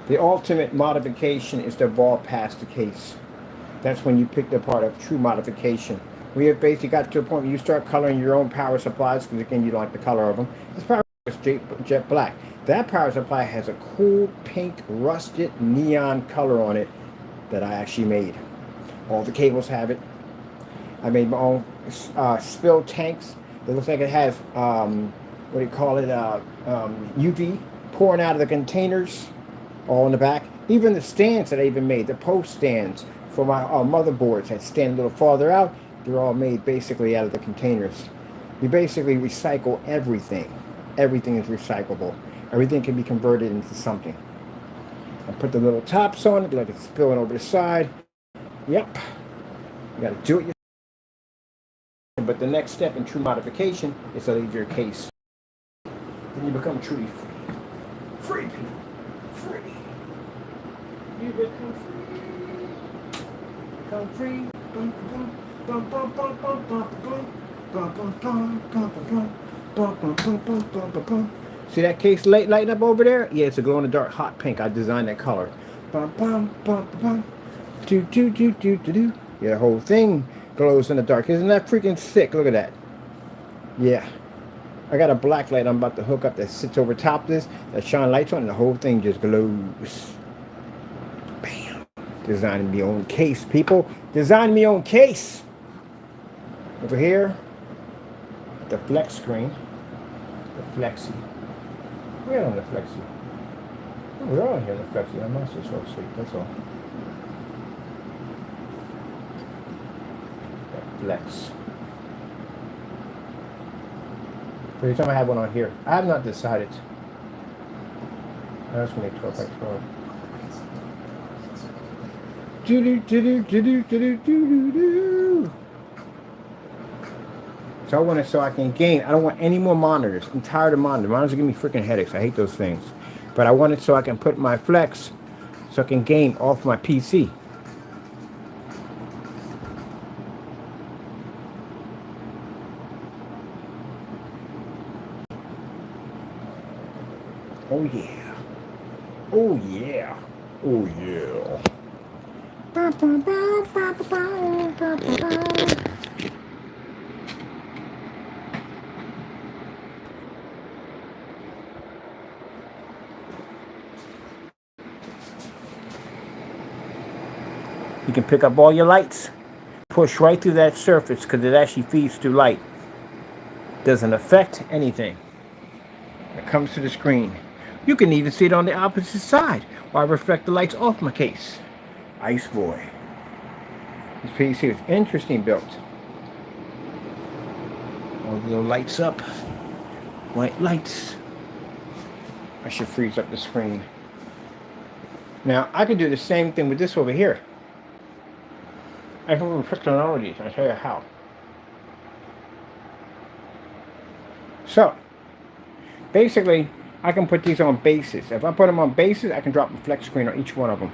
The ultimate modification is to evolve past the case. That's when you pick the part of true modification. We have basically got to a point where you start coloring your own power supplies, because again, you don't like the color of them. This power is jet black. That power supply has a cool pink rusted neon color on it that I actually made. All the cables have it. I made my own spill tanks. It looks like it has, what do you call it, UV pouring out of the containers, all in the back. Even the stands that I even made, the post stands for my motherboards that stand a little farther out, they're all made basically out of the containers. We basically recycle everything. Everything is recyclable. Everything can be converted into something. I put the little tops on it, like it's spilling over the side. Yep. You got to do it yourself. But the next step in true modification is to leave your case. Then you become truly free. Free. Free. You become free. Become free. Bum, bum, bum, bum, bum, bum, bum, bum, bum, bum, bum, bum, bum, bum, bum, bum, bum, bum. See that case lighting up over there? Yeah, it's a glow-in-the-dark hot pink. I designed that color. Bum, bum, bum, bum. Do, do, do, do, do, do. Yeah, the whole thing glows in the dark. Isn't that freaking sick? Look at that. Yeah. I got a black light I'm about to hook up that sits over top of this, that shine lights on, and the whole thing just glows. Bam. Designing my own case, people. Designing my own case. Over here, the flex screen. The Flexi. We're on the Flexi. Oh, we're all here on the Flexi. I'm not just so asleep, that's all. That Flex. Every time I have one on here, I have not decided. I was going to make 12 by 12. Do do do do do do do do do do. So I want it so I can game. I don't want any more monitors. I'm tired of monitors. Monitors give me freaking headaches. I hate those things. But I want it so I can put my Flex so I can game off my PC. Oh yeah. Oh yeah. Oh yeah. You can pick up all your lights, push right through that surface because it actually feeds through light. Doesn't affect anything. It comes to the screen. You can even see it on the opposite side while I reflect the lights off my case. Ice Boy. This PC is interesting built. All the little lights up. White lights. I should freeze up the screen. Now, I can do the same thing with this over here. I can move technologies. I'll tell you how. So, basically, I can put these on bases. If I put them on bases, I can drop a flex screen on each one of them.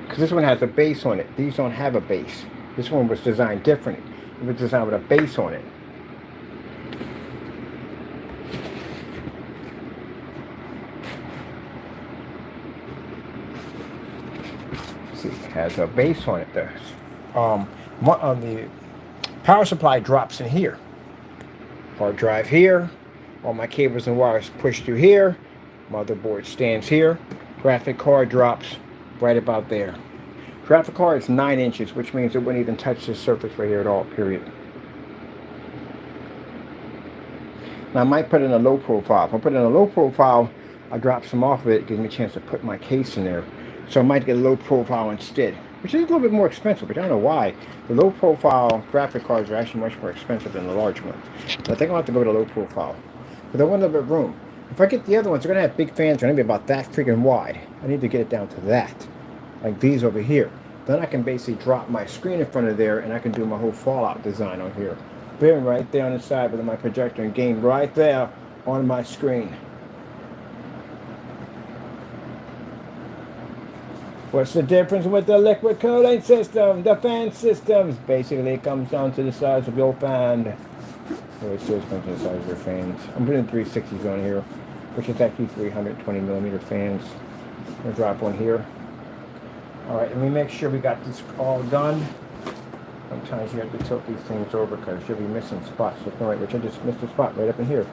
Because this one has a base on it. These don't have a base. This one was designed differently. It was designed with a base on it. See, it has a base on it. The power supply drops in here. Hard drive here. All my cables and wires push through here. Motherboard stands here. Graphic card drops right about there. Graphic card is 9 inches, which means it wouldn't even touch the surface right here at all, period. Now I might put in a low profile. If I put in a low profile, I drop some off of it, gives me a chance to put my case in there. So I might get a low profile instead, which is a little bit more expensive, but I don't know why. The low profile graphic cards are actually much more expensive than the large ones. So I think I'll have to go with a low profile. But I want a little bit of room. If I get the other ones, they're going to have big fans. They're going to be about that freaking wide. I need to get it down to that. Like these over here. Then I can basically drop my screen in front of there and I can do my whole Fallout design on here. Boom, right there on the side with my projector and game right there on my screen. What's the difference with the liquid cooling system? The fan systems. Basically, it comes down to the size of your fan. Really serious comes to the size of your fans. I'm putting 360s on here, which is actually 320 millimeter fans. I'm going to drop one here. Alright, let me make sure we got this all done. Sometimes you have to tilt these things over because you'll be missing spots. Looking right, which I just missed a spot right up in here.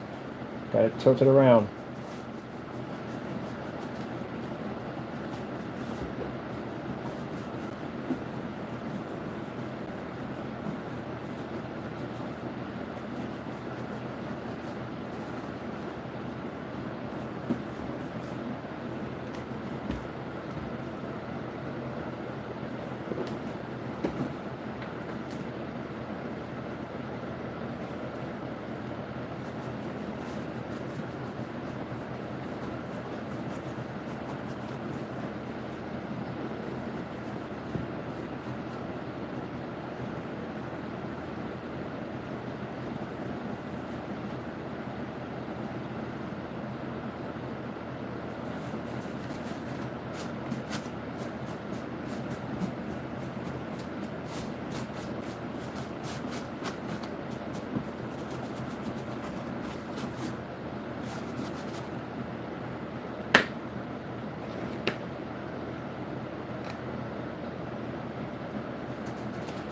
Got it tilted around.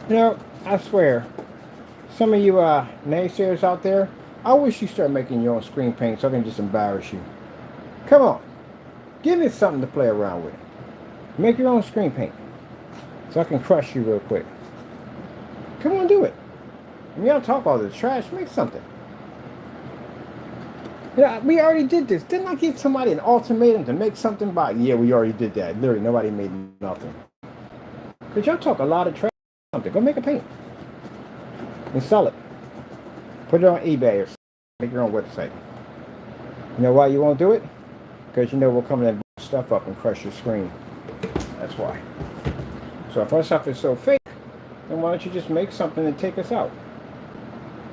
You know, I swear, some of you naysayers out there, I wish you start making your own screen paint so I can just embarrass you. Come on. Give me something to play around with. Make your own screen paint so I can crush you real quick. Come on, do it. I mean, y'all talk all this trash. Make something. Yeah, we already did this. Didn't I give somebody an ultimatum to make something by? Yeah, we already did that. Literally, nobody made nothing. Because y'all talk a lot of trash. Something. Go make a paint and sell it. Put it on eBay or make your own website. You know why you won't do it? Because you know we'll come in and stuff up and crush your screen. That's why. So if our stuff is so fake, then why don't you just make something and take us out?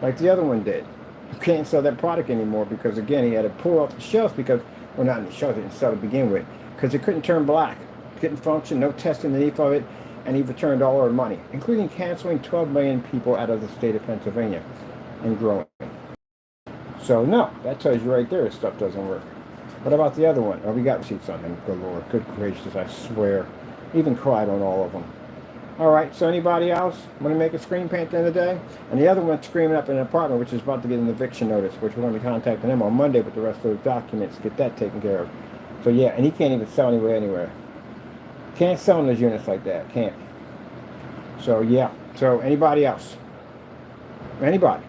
Like the other one did. You can't sell that product anymore because again he had to pull off the shelf because, well, not in the shelf, he didn't sell to begin with, because it couldn't turn black. It couldn't function, no testing underneath of it. And he returned all our money, including canceling 12 million people out of the state of Pennsylvania and growing. So no, that tells you right there stuff doesn't work. What about the other one? Oh, we got receipts on him. Good Lord, good gracious, I swear. Even cried on all of them. All right, so anybody else want to make a screen paint at the end of the day? And the other one's screaming up in an apartment, which is about to get an eviction notice, which we're going to be contacting them on Monday with the rest of those documents to get that taken care of. So yeah, and he can't even sell anywhere. Can't sell those units like that. Can't. So yeah. So anybody else? Anybody?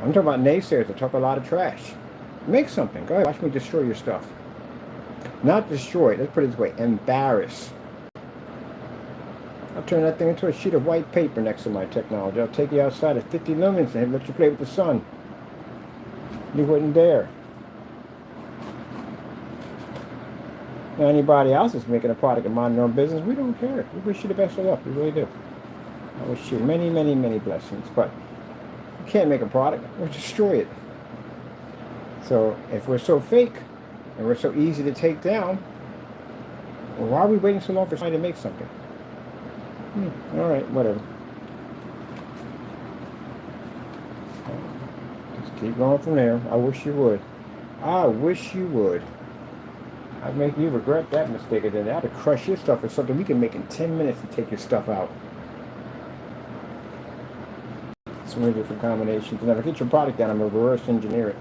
I'm talking about naysayers that talk a lot of trash. Make something. Go ahead. Watch me destroy your stuff. Not destroy it. Let's put it this way. Embarrass. I'll turn that thing into a sheet of white paper next to my technology. I'll take you outside at 50 lumens and let you play with the sun. You wouldn't dare. Now, anybody else is making a product and minding their own business, we don't care. We wish you the best of luck. We really do. I wish you many, many, many blessings. But you can't make a product or destroy it. So if we're so fake and we're so easy to take down, well, why are we waiting so long for somebody to make something? All right, whatever. Just keep going from there. I wish you would. I wish you would. I'd make you regret that mistake. And then I'd have crushed your stuff or something we can make in 10 minutes to take your stuff out. So many different combinations. And if I get your product down, I'm going to reverse engineer it.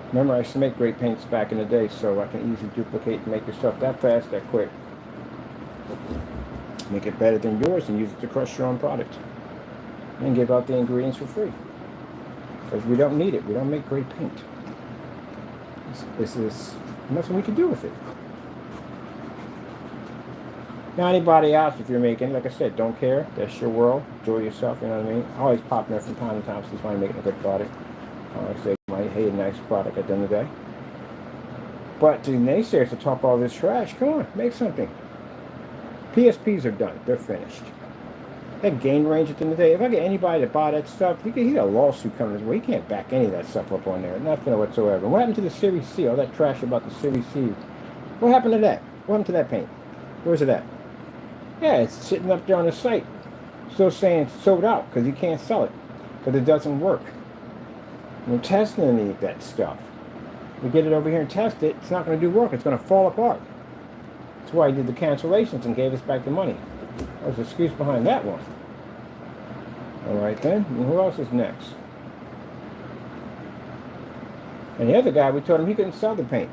Remember, I used to make great paints back in the day, so I can easily duplicate and make your stuff that fast, that quick. Make it better than yours and use it to crush your own product. And give out the ingredients for free. Because we don't need it. We don't make great paint. This is nothing we can do with it. Now, anybody else, if you're making, like I said, don't care. That's your world. Enjoy yourself, you know what I mean? I always pop in there from time to time since I'm making a good product. Like I say, you might hate a nice product at the end of the day. But to the naysayers to talk all this trash, come on, make something. PSPs are done. They're finished. That gain range at the end of the day, if I get anybody to buy that stuff, he got a lawsuit coming his way. He can't back any of that stuff up on there. Nothing whatsoever. What happened to the Series C? All that trash about the Series C. What happened to that? What happened to that paint? Where's it at? Yeah, it's sitting up there on the site. Still saying it's sold out because you can't sell it. Because it doesn't work. We're testing any of that stuff. We get it over here and test it, it's not going to do work. It's going to fall apart. That's why he did the cancellations and gave us back the money. There's an excuse behind that one. Alright then, and who else is next? And the other guy, we told him he couldn't sell the paint.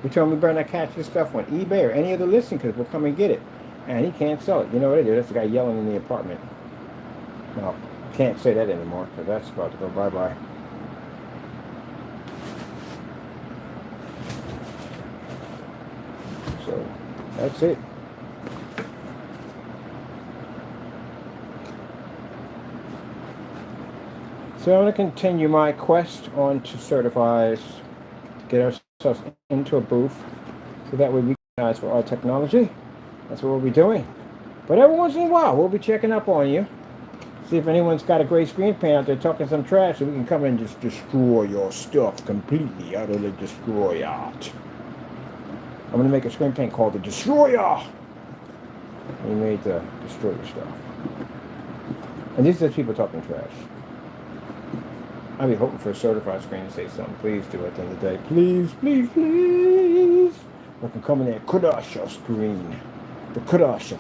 We told him we better not catch this stuff on eBay or any other listing because we'll come and get it. And he can't sell it. You know what it is? That's the guy yelling in the apartment. Well, can't say that anymore because that's about to go bye-bye. So, that's it. So I'm going to continue my quest on to certifies, to get ourselves into a booth, so that way we can guys for our technology. That's what we'll be doing. But every once in a while, we'll be checking up on you. See if anyone's got a great screen paint out there talking some trash, so we can come in and just destroy your stuff completely, utterly destroy it. I'm going to make a screen paint called the Destroyer. We made to destroy your stuff. And these are the people talking trash. I'll be hoping for a certified screen to say something. Please do at the end of the day. Please, please, please. I can come in there and crush your screen. The crusher.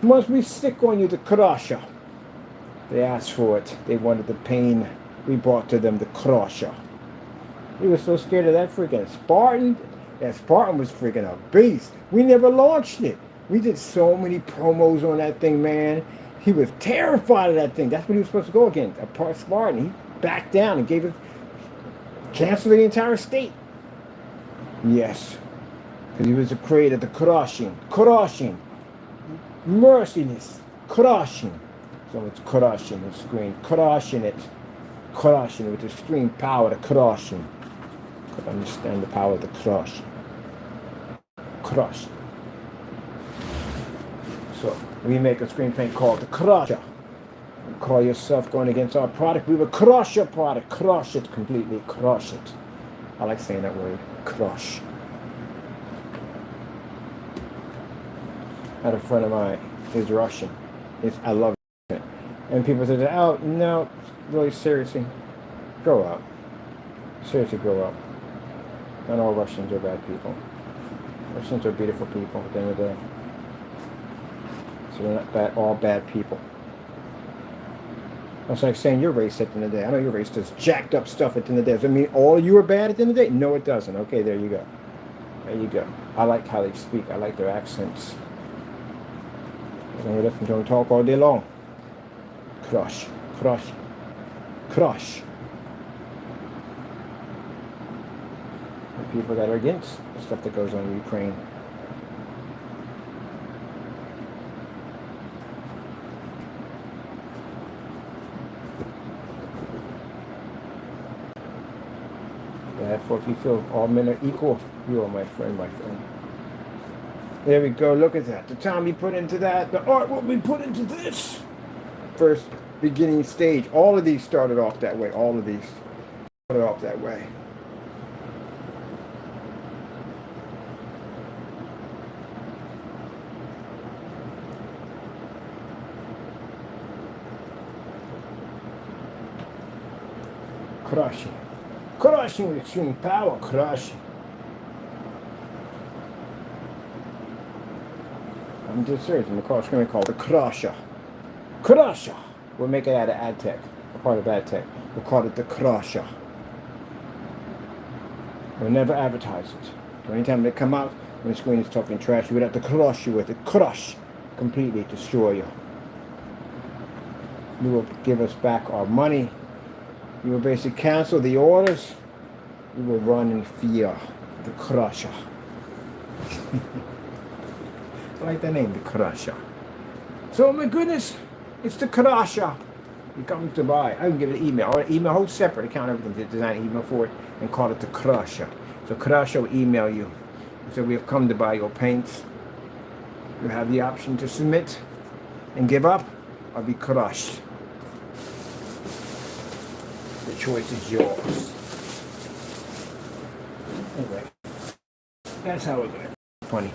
Once we stick on you, the crusher. They asked for it. They wanted the pain. We brought to them the crusher. We were so scared of that freaking Spartan. That Spartan was freaking a beast. We never launched it. We did so many promos on that thing, man. He was terrified of that thing. That's what he was supposed to go against. A part Spartan. He backed down and gave it, canceled the entire state. Yes. Because he was the creator of the crushing, merciless, crushing. So it's crushing the screen, crushing it with extreme power, the crushing. Could understand the power of the crush. So we make a screen paint called the Crusher. You call yourself going against our product, we will crush your product, crush it completely, crush it. I like saying that word, crush. I had a friend of mine, he's Russian. I love it. And people say, oh, no, really seriously, grow up. Seriously, grow up. Not all Russians are bad people. Russians are beautiful people at the end of the day. So they're not all bad people. That's like saying your race at the end of the day. I know your race does jacked up stuff at the end of the day. Does it mean all of you are bad at the end of the day? No, it doesn't. Okay, there you go. There you go. I like how they speak. I like their accents. I hear them don't talk all day long. Crush, crush, crush. The people that are against the stuff that goes on in Ukraine. Therefore, if you feel all men are equal, you are my friend, my friend. There we go. Look at that. The time we put into that, the art what we put into this. First beginning stage. All of these started off that way. All of these started off that way. Crushing. Crushing with extreme power. Crushing. I'm just serious. I'm going to call it the Crusher. Crusher. We'll make it out of AdTech. A part of AdTech. We'll call it the Crusher. We'll never advertise it. So anytime they come out, when the screen is talking trash, we would have to crush you with it. Crush. Completely destroy you. You will give us back our money. You will basically cancel the orders. You will run in fear. The Crusher. I like the name, the Crusher. So, my goodness, it's the Crusher. You come to buy. I can give it an email. Or an email, whole separate account, everything, design an email for it, and call it the Crusher. So, Crusher will email you. So, we have come to buy your paints. You have the option to submit and give up or be crushed. The choice is yours. Anyway, that's how it goes. Funny.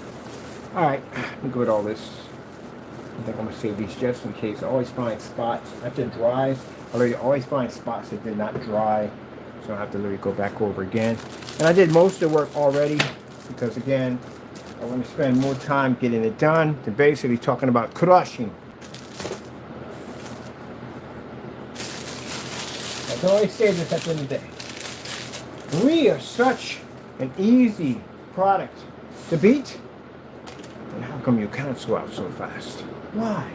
Alright, let me go with all this. I think I'm going to save these just in case. I always find spots after it dries. I always find spots that did not dry. So I have to literally go back over again. And I did most of the work already because, again, I want to spend more time getting it done than basically talking about crushing. I can always say this at the end of the day. We are such an easy product to beat. And how come you cancel out so fast? Why?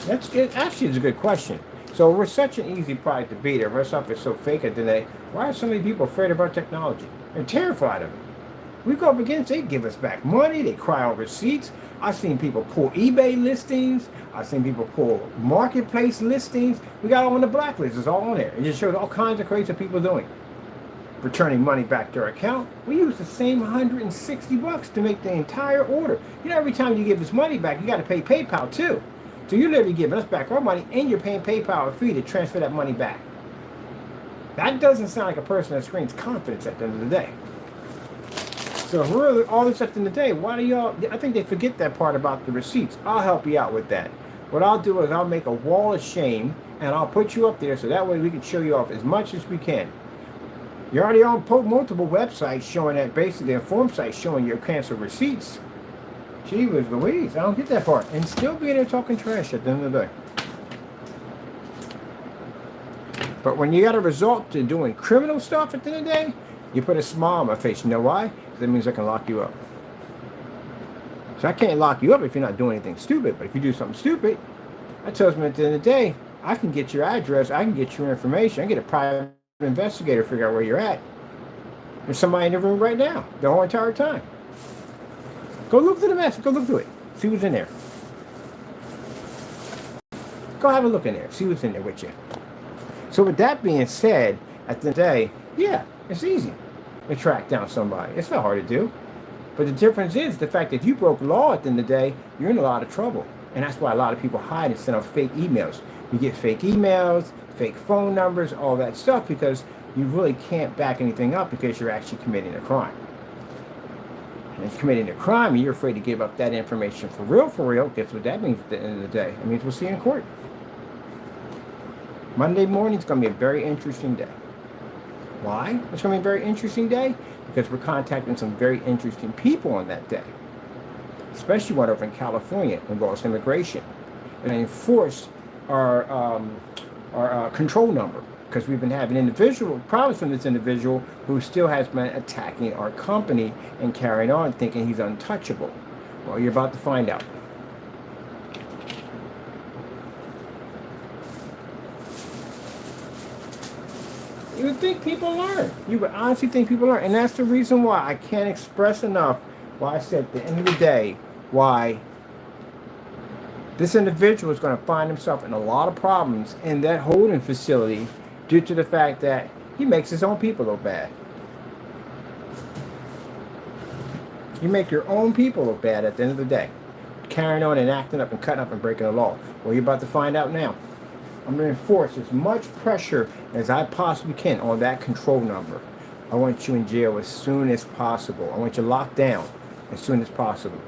Actually, it's a good question. So we're such an easy product to beat. Our stuff is so fake at the day. Why are so many people afraid of our technology? They're terrified of it. We go up against, they give us back money. They cry over receipts. I've seen people pull eBay listings. I've seen people pull marketplace listings. We got all on the blacklist. It's all on there. It just shows all kinds of crazy people doing. Returning money back to our account. We use the same $160 to make the entire order. You know, every time you give us money back, you got to pay PayPal too. So you're literally giving us back our money and you're paying PayPal a fee to transfer that money back. That doesn't sound like a person that screams confidence at the end of the day. So really, all this at the end of the day, why do y'all, I think they forget that part about the receipts. I'll help you out with that. What I'll do is I'll make a wall of shame and I'll put you up there so that way we can show you off as much as we can. You're already on multiple websites showing that, basically, a form site showing your canceled receipts. Gee whiz Louise, I don't get that part. And still being there talking trash at the end of the day. But when you got a result to doing criminal stuff at the end of the day, you put a smile on my face. You know why? Because that means I can lock you up. So I can't lock you up if you're not doing anything stupid. But if you do something stupid, that tells me at the end of the day, I can get your address, I can get your information, I can get a private investigator to figure out where you're at. There's somebody in the room right now, the whole entire time. Go look through the mess, go look through it. See what's in there. Go have a look in there, see what's in there with you. So with that being said, at the end of the day, yeah, it's easy to track down somebody. It's not hard to do. But the difference is the fact that if you broke law at the end of the day, you're in a lot of trouble. And that's why a lot of people hide and send out fake emails. You get fake emails, fake phone numbers, all that stuff, because you really can't back anything up because you're actually committing a crime. And if committing a crime and you're afraid to give up that information for real, guess what that means at the end of the day? It means we'll see you in court. Monday morning is going to be a very interesting day. Why? It's going to be a very interesting day because we're contacting some very interesting people on that day. Especially one over in California involves immigration. And they enforce our control number. because we've been having individual problems from this individual who still has been attacking our company and carrying on thinking he's untouchable. Well, you're about to find out. You would think people learn. You would honestly think people learn. And that's the reason why I can't express enough why I said at the end of the day why this individual is going to find himself in a lot of problems in that holding facility due to the fact that he makes his own people look bad. You make your own people look bad at the end of the day, carrying on and acting up and cutting up and breaking the law. Well, you're about to find out now. I'm going to enforce as much pressure as I possibly can on that control number. I want you in jail as soon as possible. I want you locked down as soon as possible.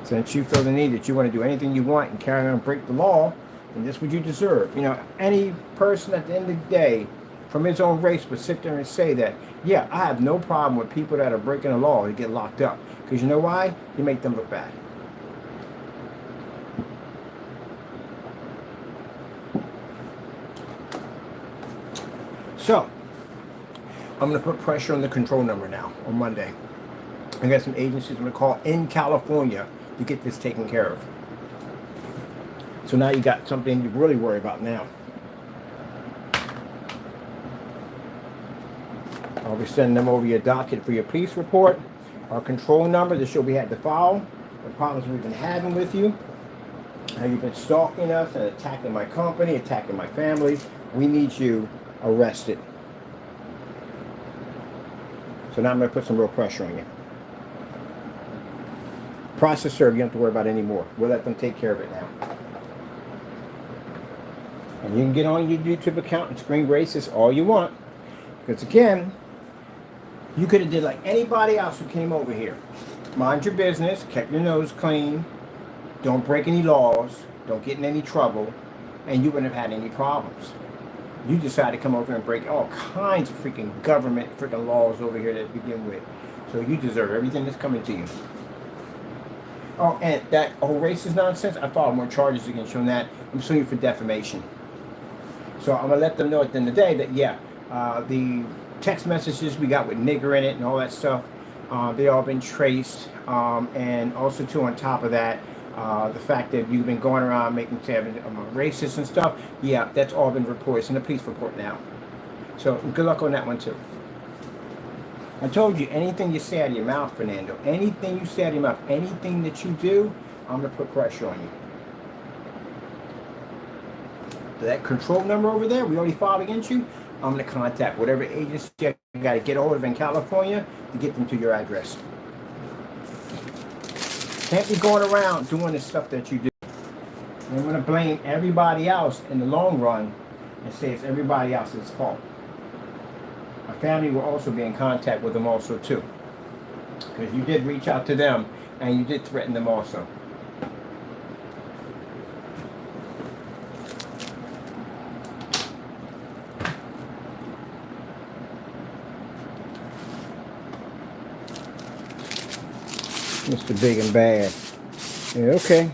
Since you feel the need that you want to do anything you want and carry on and break the law, and that's what you deserve. You know, any person at the end of the day from his own race would sit there and say that, yeah, I have no problem with people that are breaking the law to get locked up. Because you know why? You make them look bad. So, I'm going to put pressure on the control number now on Monday. I got some agencies I'm going to call in California to get this taken care of. So now you got something to really worry about now. I'll be sending them over your docket for your police report, our control number to show we had to file, the problems we've been having with you, how you've been stalking us and attacking my company, attacking my family. We need you arrested. So now I'm going to put some real pressure on you. Process serve, you don't have to worry about it anymore. We'll let them take care of it now. And you can get on your YouTube account and scream racist all you want. Because again, you could have did like anybody else who came over here. Mind your business, kept your nose clean, don't break any laws, don't get in any trouble, and you wouldn't have had any problems. You decided to come over and break all kinds of freaking government freaking laws over here to begin with. So you deserve everything that's coming to you. Oh, and that whole racist nonsense, I filed more charges against you on that. I'm suing you for defamation. So I'm going to let them know at the end of the day that, yeah, the text messages we got with nigger in it and all that stuff, they all been traced. And also, too, on top of that, the fact that you've been going around making racist and stuff, yeah, that's all been reported. It's in the police report now. So good luck on that one, too. I told you, anything you say out of your mouth, Fernando, anything you say out of your mouth, anything that you do, I'm going to put pressure on you. That control number over there, we already filed against you. I'm going to contact whatever agency I got to get hold of in California to get them to your address. Can't be going around doing the stuff that you do. And I'm going to blame everybody else in the long run and say it's everybody else's fault. My family will also be in contact with them also too. Because you did reach out to them and you did threaten them also. Mr. Big and Bad. Yeah, okay.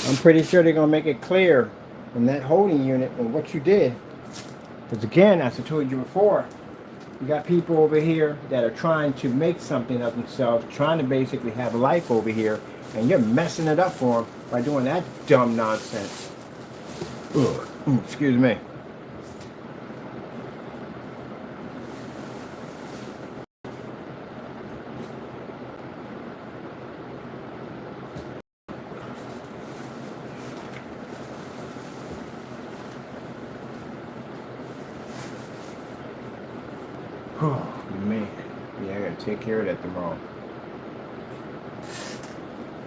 I'm pretty sure they're going to make it clear in that holding unit on what you did. Because again, as I told you before, you got people over here that are trying to make something of themselves, trying to basically have life over here, and you're messing it up for them by doing that dumb nonsense. Ugh. Excuse me. Oh, man. Yeah, I gotta take care of that tomorrow.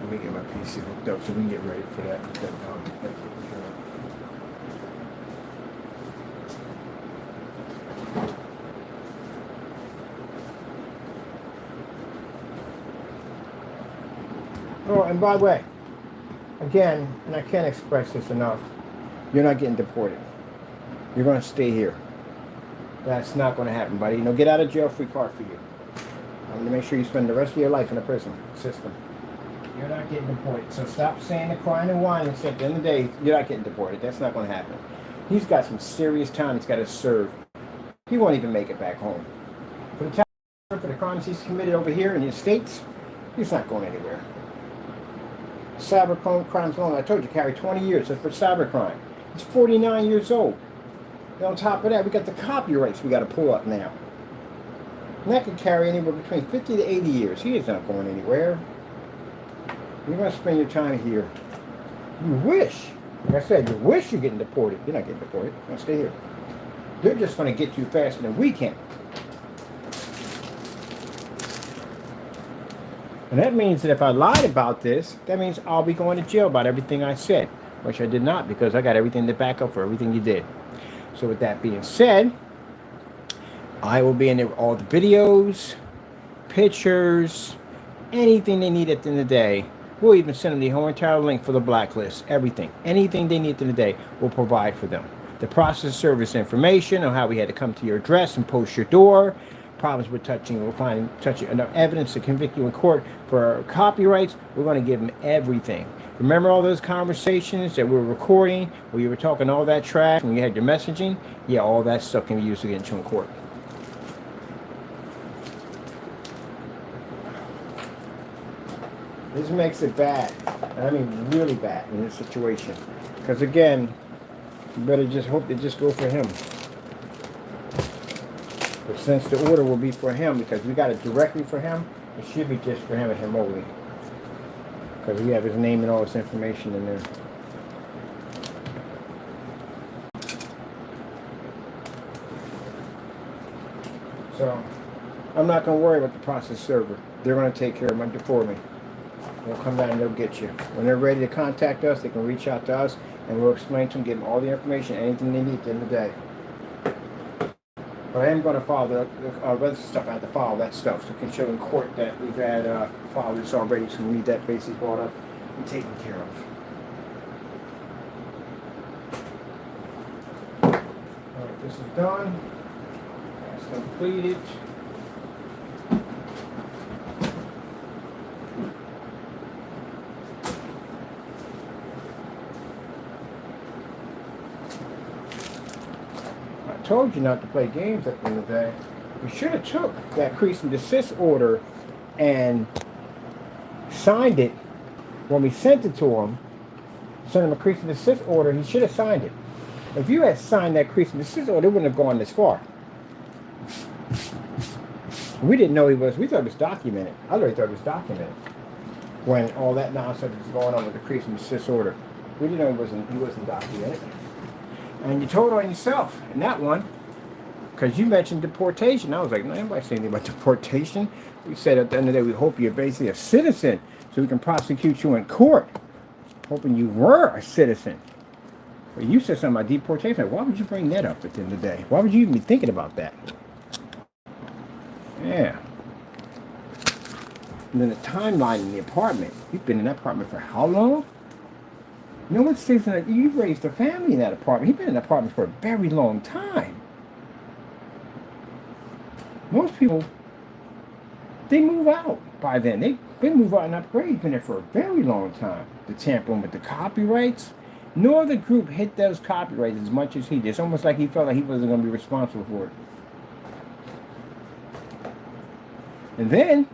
Let me get my PC hooked up so we can get ready for that. Oh, and by the way, again, and I can't express this enough, you're not getting deported. You're going to stay here. That's not going to happen, buddy. You know, get out of jail free card for you. I'm going to make sure you spend the rest of your life in the prison system. You're not getting deported. So stop saying the crying and whining. At the end of the day, you're not getting deported. That's not going to happen. He's got some serious time he's got to serve. He won't even make it back home. For the time, for the crimes he's committed over here in the States, he's not going anywhere. Cyber crimes alone, I told you, carry 20 years. That's for cybercrime. He's 49 years old. And on top of that, we got the copyrights we got to pull up now. And that could carry anywhere between 50 to 80 years. He is not going anywhere. You're going to spend your time here. You wish, like I said, you wish you're getting deported. You're not getting deported. You're going to stay here. They're just going to get you faster than we can. And that means that if I lied about this, that means I'll be going to jail about everything I said, which I did not, because I got everything to back up for everything you did. So with that being said, I will be in there with all the videos, pictures, anything they need at the end of the day. We'll even send them the whole entire link for the blacklist, everything. Anything they need at the end of the day, we'll provide for them. The process service information on how we had to come to your address and post your door. Problems with touching, we'll find touching enough evidence to convict you in court for copyrights. We're going to give them everything. Remember all those conversations that we were recording where you were talking all that trash when you had your messaging? Yeah, all that stuff can be used against you in court. This makes it bad. I mean really bad in this situation. Because again, you better just hope they just go for him. But since the order will be for him, because we got it directly for him, it should be just for him and him only. Because we have his name and all this information in there. So, I'm not going to worry about the process server. They're going to take care of it for me. They'll come down and they'll get you. When they're ready to contact us, they can reach out to us, and we'll explain to them, give them all the information, anything they need at the end of the day. But I am going to follow the other stuff. I have to follow that stuff so we can show in court that we've had followed this already, so we need that basically brought up and taken care of. Alright, this is done. That's completed. Told you not to play games at the end of the day. We should have took that cease and desist order and signed it when we sent it to him. Sent him a cease and desist order. He should have signed it. If you had signed that cease and desist order, it wouldn't have gone this far. We didn't know he was. We thought it was documented. I already thought it was documented when all that nonsense was going on with the cease and desist order. We didn't know he wasn't documented. And you told on yourself in that one, because you mentioned deportation. I was like, no, anybody say anything about deportation. We said at the end of the day, we hope you're basically a citizen so we can prosecute you in court. Hoping you were a citizen. But you said something about deportation. Like, why would you bring that up at the end of the day? Why would you even be thinking about that? Yeah. And then the timeline in the apartment. You've been in that apartment for how long? No one says that you raised a family in that apartment. He's been in that apartment for a very long time. Most people, they move out by then. They move out and upgrade. He's been there for a very long time. The tampering with the copyrights. No other group hit those copyrights as much as he did. It's almost like he felt like he wasn't going to be responsible for it. And then,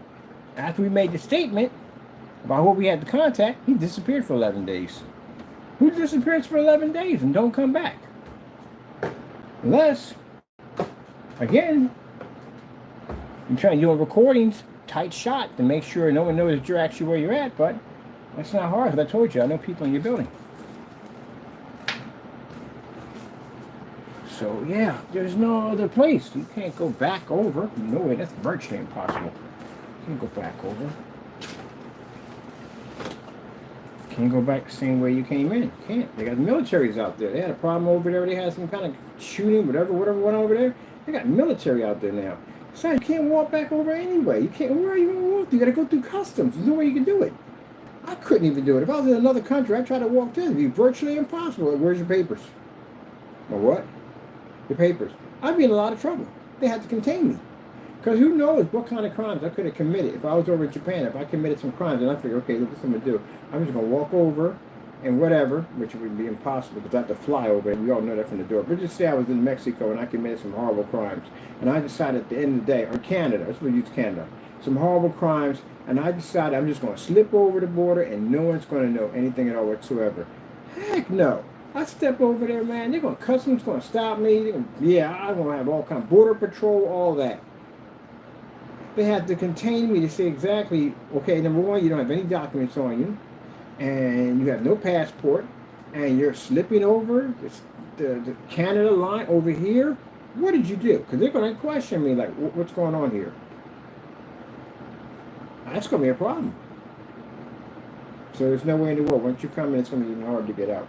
after we made the statement about who we had to contact, he disappeared for 11 days. Who disappears for 11 days and don't come back? Unless, again, you're trying to do recordings, tight shot, to make sure no one knows that you're actually where you're at, but that's not hard, because I told you, I know people in your building. So, yeah, there's no other place. You can't go back over. No way, that's virtually impossible. You can't go back over. Can't go back the same way you came in. Can't. They got militaries out there. They had a problem over there. They had some kind of shooting, whatever went over there. They got military out there now. So you can't walk back over anyway. You can't. Where are you going to walk? You got to go through customs. There's no way you can do it. I couldn't even do it. If I was in another country, I'd try to walk through. It'd be virtually impossible. Where's your papers? Or what? Your papers. I'd be in a lot of trouble. They had to contain me. Because who knows what kind of crimes I could have committed if I was over in Japan. If I committed some crimes and I figured, okay, look what I'm going to do. I'm just going to walk over and whatever, which would be impossible because I have to fly over, and we all know that from the door. But just say I was in Mexico and I committed some horrible crimes, and I decided at the end of the day, or Canada, let's use Canada, some horrible crimes, and I decided I'm just going to slip over the border and no one's going to know anything at all whatsoever. Heck no. I step over there, man. They're going to, customs going to stop me. Yeah, I'm going to have all kind of border patrol, all that. They had to contain me to say exactly, okay, number one, you don't have any documents on you, and you have no passport, and you're slipping over the Canada line over here. What did you do? Because they're going to question me, like, what's going on here? That's going to be a problem. So there's no way in the world. Once you come in, it's going to be even hard to get out.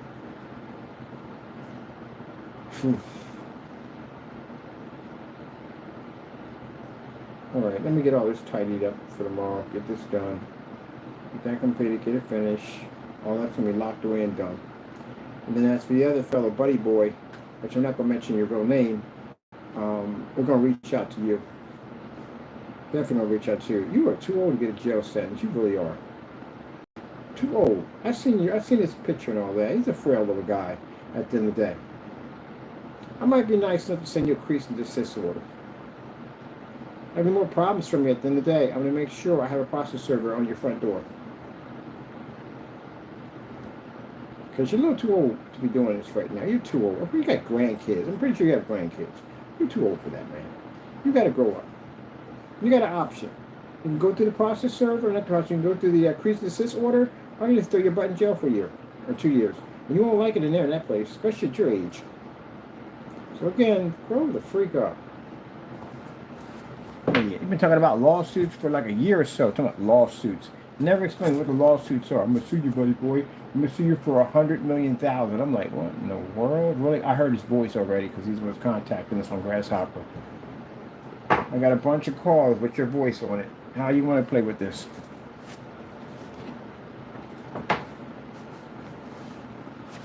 Alright, let me get all this tidied up for tomorrow. Get this done. Get that completed, get it finished. All that's going to be locked away and done. And then as for the other fellow, Buddy Boy, which I'm not going to mention your real name, we're going to reach out to you. Definitely going to reach out to you. You are too old to get a jail sentence. You really are. Too old. I've seen his picture and all that. He's a frail little guy at the end of the day. I might be nice enough to send you a cease and desist order. Having more problems for me at the end of the day, I'm going to make sure I have a process server on your front door. Because you're a little too old to be doing this right now. You're too old. You got grandkids. I'm pretty sure you have grandkids. You're too old for that, man. You got to grow up. You got an option. You can go through the process server, not the process, you can go through the cease and desist order, or you can just throw your butt in jail for a year or 2 years. And you won't like it in there in that place, especially at your age. So again, grow the freak up. You've been talking about lawsuits for like a year or so. Talking about lawsuits. Never explain what the lawsuits are. I'm gonna sue you, Buddy Boy. I'm gonna sue you for 100 million thousand. I'm like, what in the world? Really? I heard his voice already because he was contacting us on Grasshopper. I got a bunch of calls with your voice on it. How you want to play with this?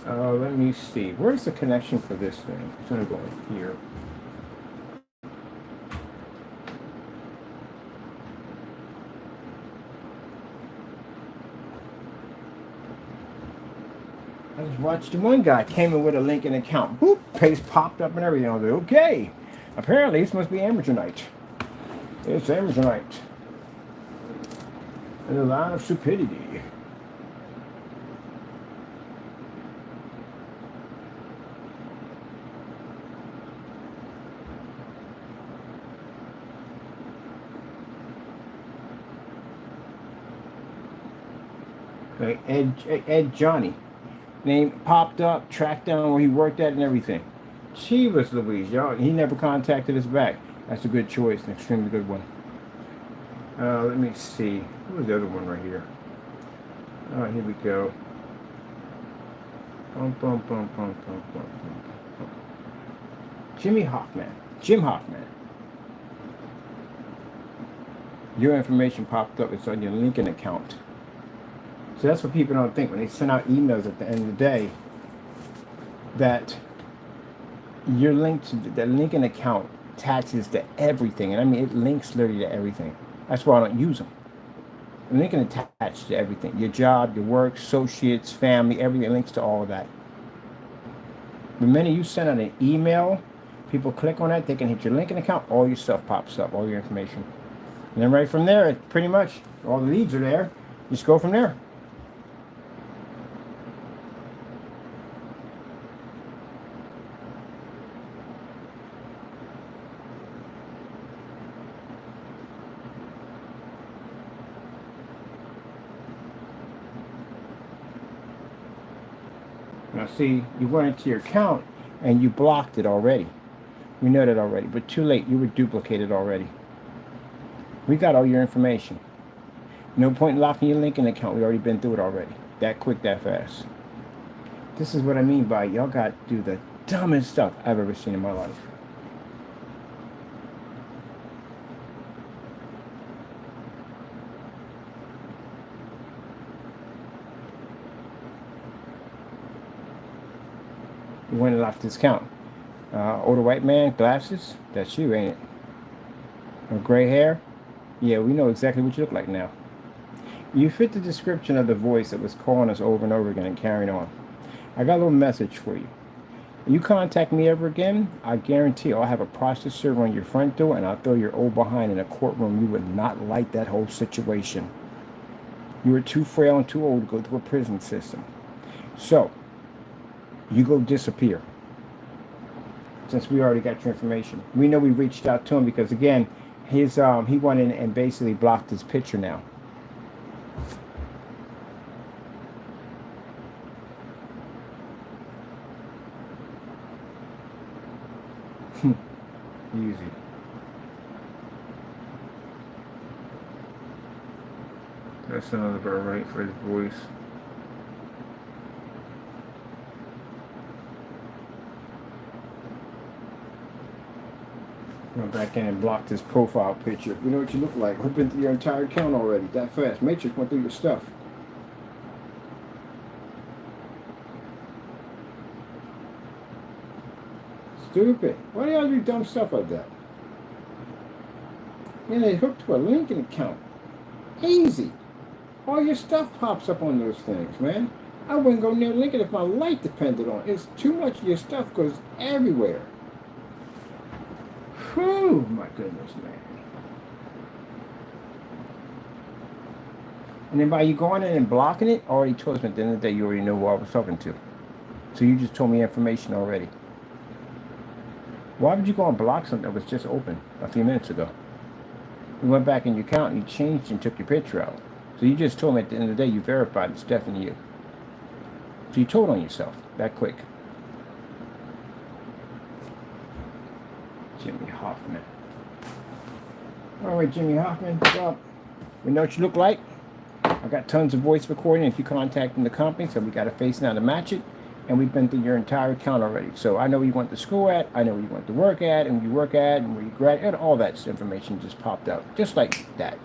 Let me see. Where's the connection for this thing? It's gonna go in here. I just watched one guy came in with a LinkedIn account. Boop, page popped up and everything. I was like, okay. Apparently, this must be Amazonite. It's Amazonite. And a line of stupidity. Like Ed Johnny. Name popped up, tracked down where he worked at and everything. Chivas Louise, y'all. He never contacted us back. That's a good choice, an extremely good one. Let me see. Who was the other one right here? Oh, here we go. Jimmy Hoffman. Jim Hoffman. Your information popped up. It's on your LinkedIn account. So that's what people don't think when they send out emails at the end of the day, that your link to the LinkedIn account attaches to everything. And I mean, it links literally to everything. That's why I don't use them. LinkedIn attached to everything. Your job, your work, associates, family, everything links to all of that. The minute you send out an email, people click on that, they can hit your LinkedIn account, all your stuff pops up, all your information. And then right from there, pretty much all the leads are there. Just go from there. Now see, you went into your account and you blocked it already. We know that already, but too late. You were duplicated already. We got all your information. No point in locking your LinkedIn account. We already been through it already. That quick, that fast. This is what I mean by y'all got to do the dumbest stuff I've ever seen in my life. You went and locked this account. Older white man, glasses. That's you, ain't it? Or gray hair? Yeah, we know exactly what you look like now. You fit the description of the voice that was calling us over and over again and carrying on. I got a little message for you. If you contact me ever again, I guarantee I'll have a process server on your front door and I'll throw your old behind in a courtroom. You would not like that whole situation. You are too frail and too old to go through a prison system. So, you go disappear. Since we already got your information. We know we reached out to him because, again, his he went in and basically blocked his picture now. Easy. That's another about right for his voice. Went back in and blocked his profile picture. You know what you look like. We've been through your entire account already. That fast. Matrix went through your stuff. Stupid. Why do y'all do dumb stuff like that? Man, they hooked to a LinkedIn account. Easy. All your stuff pops up on those things, man. I wouldn't go near LinkedIn if my life depended on it. It's too much of your stuff goes everywhere. Whew, my goodness, man. And then by you going in and blocking it, already told me at the end of the day you already know who I was talking to. So you just told me information already. Why would you go and block something that was just open a few minutes ago? You went back in your account and you changed and took your picture out. So you just told me at the end of the day you verified it's definitely you. So you told on yourself that quick. Jimmy Hoffman. All right, Jimmy Hoffman. Well, we know what you look like. I got tons of voice recording. If you contacting the company, so we got a face now to match it. And we've been through your entire account already. So I know where you went to school at, I know where you went to work at, and where you work at, and where you graduated. All that information just popped out, just like that.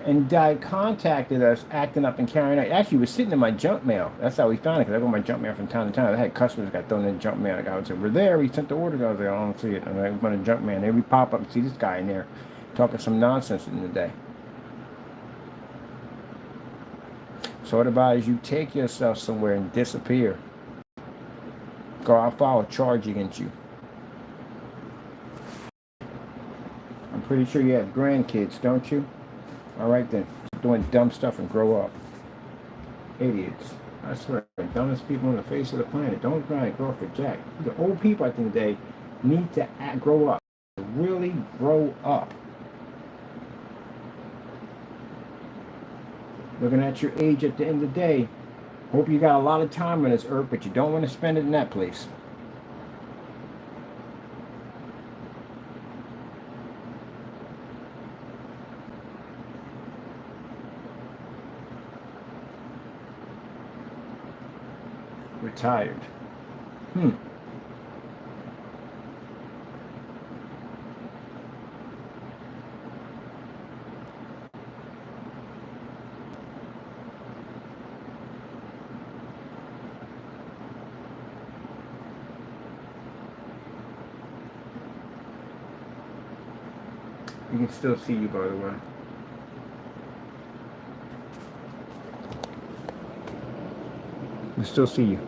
And Di contacted us, acting up and carrying out. Actually, he was sitting in my junk mail. That's how we found it, because I go my junk mail from time to time. I had customers got thrown in junk mail. Like I would say, we're there, we sent the orders. I was like, I don't see it. And I went in junk mail, and every pop up and see this guy in there talking some nonsense in the day. So what about is you take yourself somewhere and disappear? Go, I'll file a charge against you. I'm pretty sure you have grandkids, don't you? All right then, doing dumb stuff and grow up. Idiots. I swear, the dumbest people on the face of the planet. Don't try and grow up for jack. The old people, I think, they need to grow up. Really grow up. Looking at your age at the end of the day, hope you got a lot of time on this earth, but you don't want to spend it in that place. Retired. You can still see you, by the way. We still see you.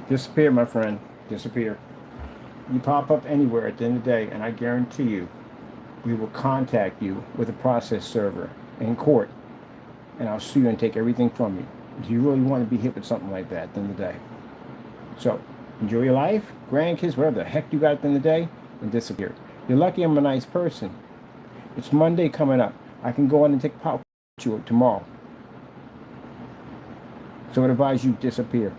Disappear, my friend. Disappear. You pop up anywhere at the end of the day, and I guarantee you, we will contact you with a process server in court, and I'll sue you and take everything from you. Do you really want to be hit with something like that at the end of the day? So, enjoy your life, grandkids, whatever the heck you got at the end of the day, and disappear. You're lucky I'm a nice person. It's Monday coming up. I can go on and take a pop with you tomorrow. So I advise you disappear.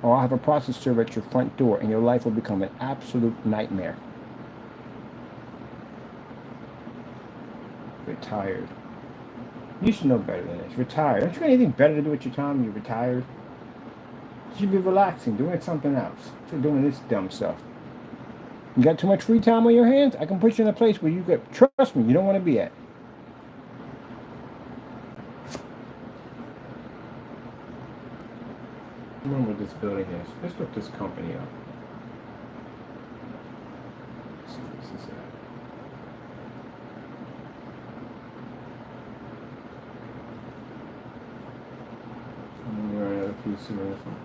Or I'll have a process server at your front door, and your life will become an absolute nightmare. Retired. You should know better than this. Retired. Don't you got anything better to do with your time when you're retired? You should be relaxing, doing something else. Instead of doing this dumb stuff. You got too much free time on your hands? I can put you in a place where you could, trust me, you don't want to be at. remember what this building is. Let's look this company up. Let's see what this is at. Another piece of this one.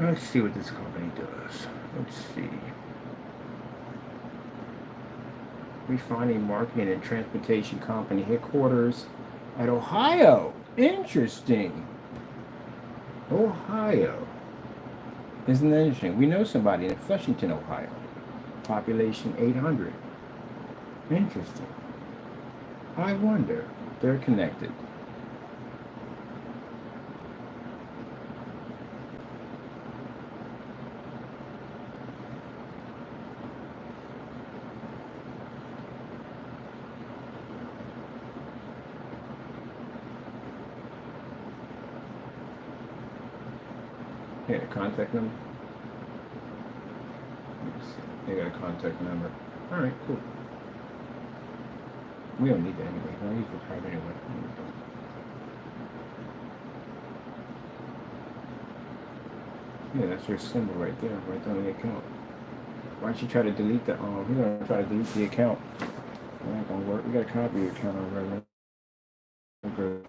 Let's see what this company does. Let's see. Refining, marketing, and transportation company headquarters at Ohio. Interesting. Ohio. Isn't that interesting? We know somebody in Flushington, Ohio. Population 800. Interesting. I wonder. They're connected. Yeah, contact number. Let's see. They got a contact number. All right, cool. We don't need that anyway. No, he's retired anyway. Yeah, that's your symbol right there, right on the account. Why don't you try to delete the we're gonna try to delete the account. That ain't gonna work. We gotta copy your account already. Okay.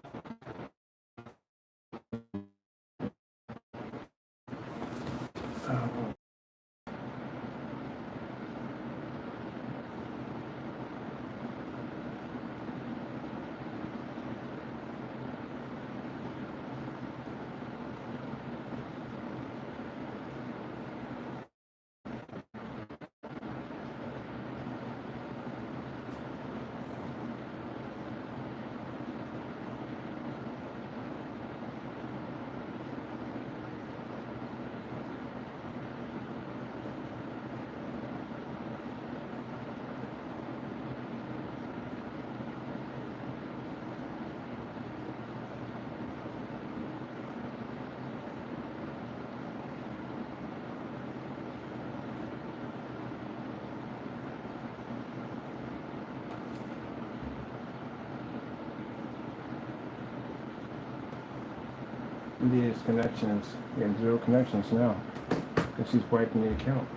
These connections, we have 0 connections now because he's wiping the account.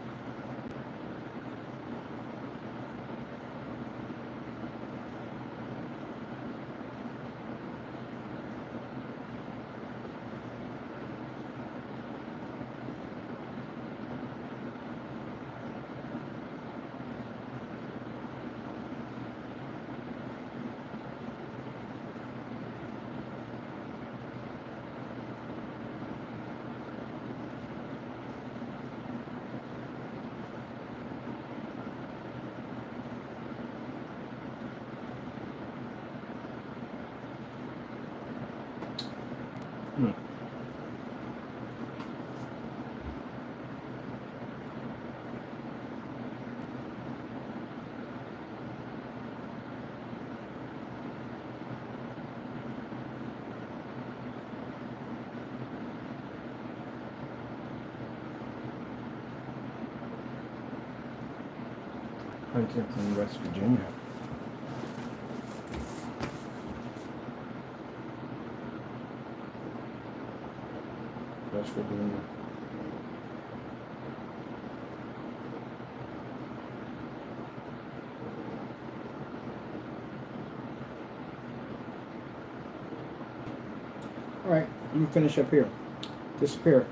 Huntington, West Virginia. West Virginia. All right, you finish up here. Disappear.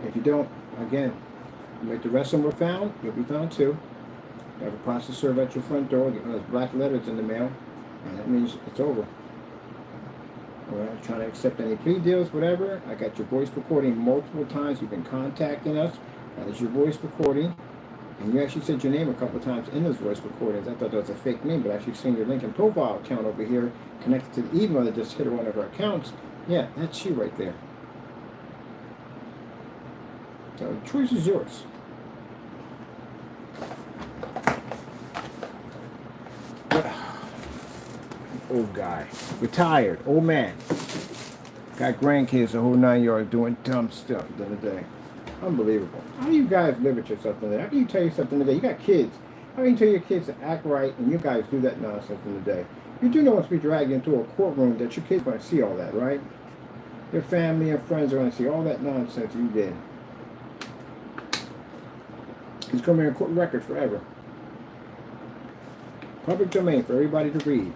If you don't, again, like the rest of them were found, you'll be found too. You have a process server at your front door. There's black letters in the mail, and that means it's over. We're not trying to accept any plea deals, whatever. I got your voice recording multiple times. You've been contacting us. That is your voice recording. And you actually said your name a couple of times in those voice recordings. I thought that was a fake name, but I actually seen your LinkedIn profile account over here connected to the email that just hit one of our accounts. Yeah, that's you right there. So the choice is yours. Old guy, retired, old man, got grandkids, the whole 9 yards, doing dumb stuff at the end of the day. Unbelievable. How do you guys live with yourself today? How can you tell yourself in the day? You got kids. How can you tell your kids to act right and you guys do that nonsense in the day? You do know once we drag you into a courtroom that your kids might see all that, right? Your family and friends are going to see all that nonsense you did. It's going to be a court record forever. Public domain for everybody to read.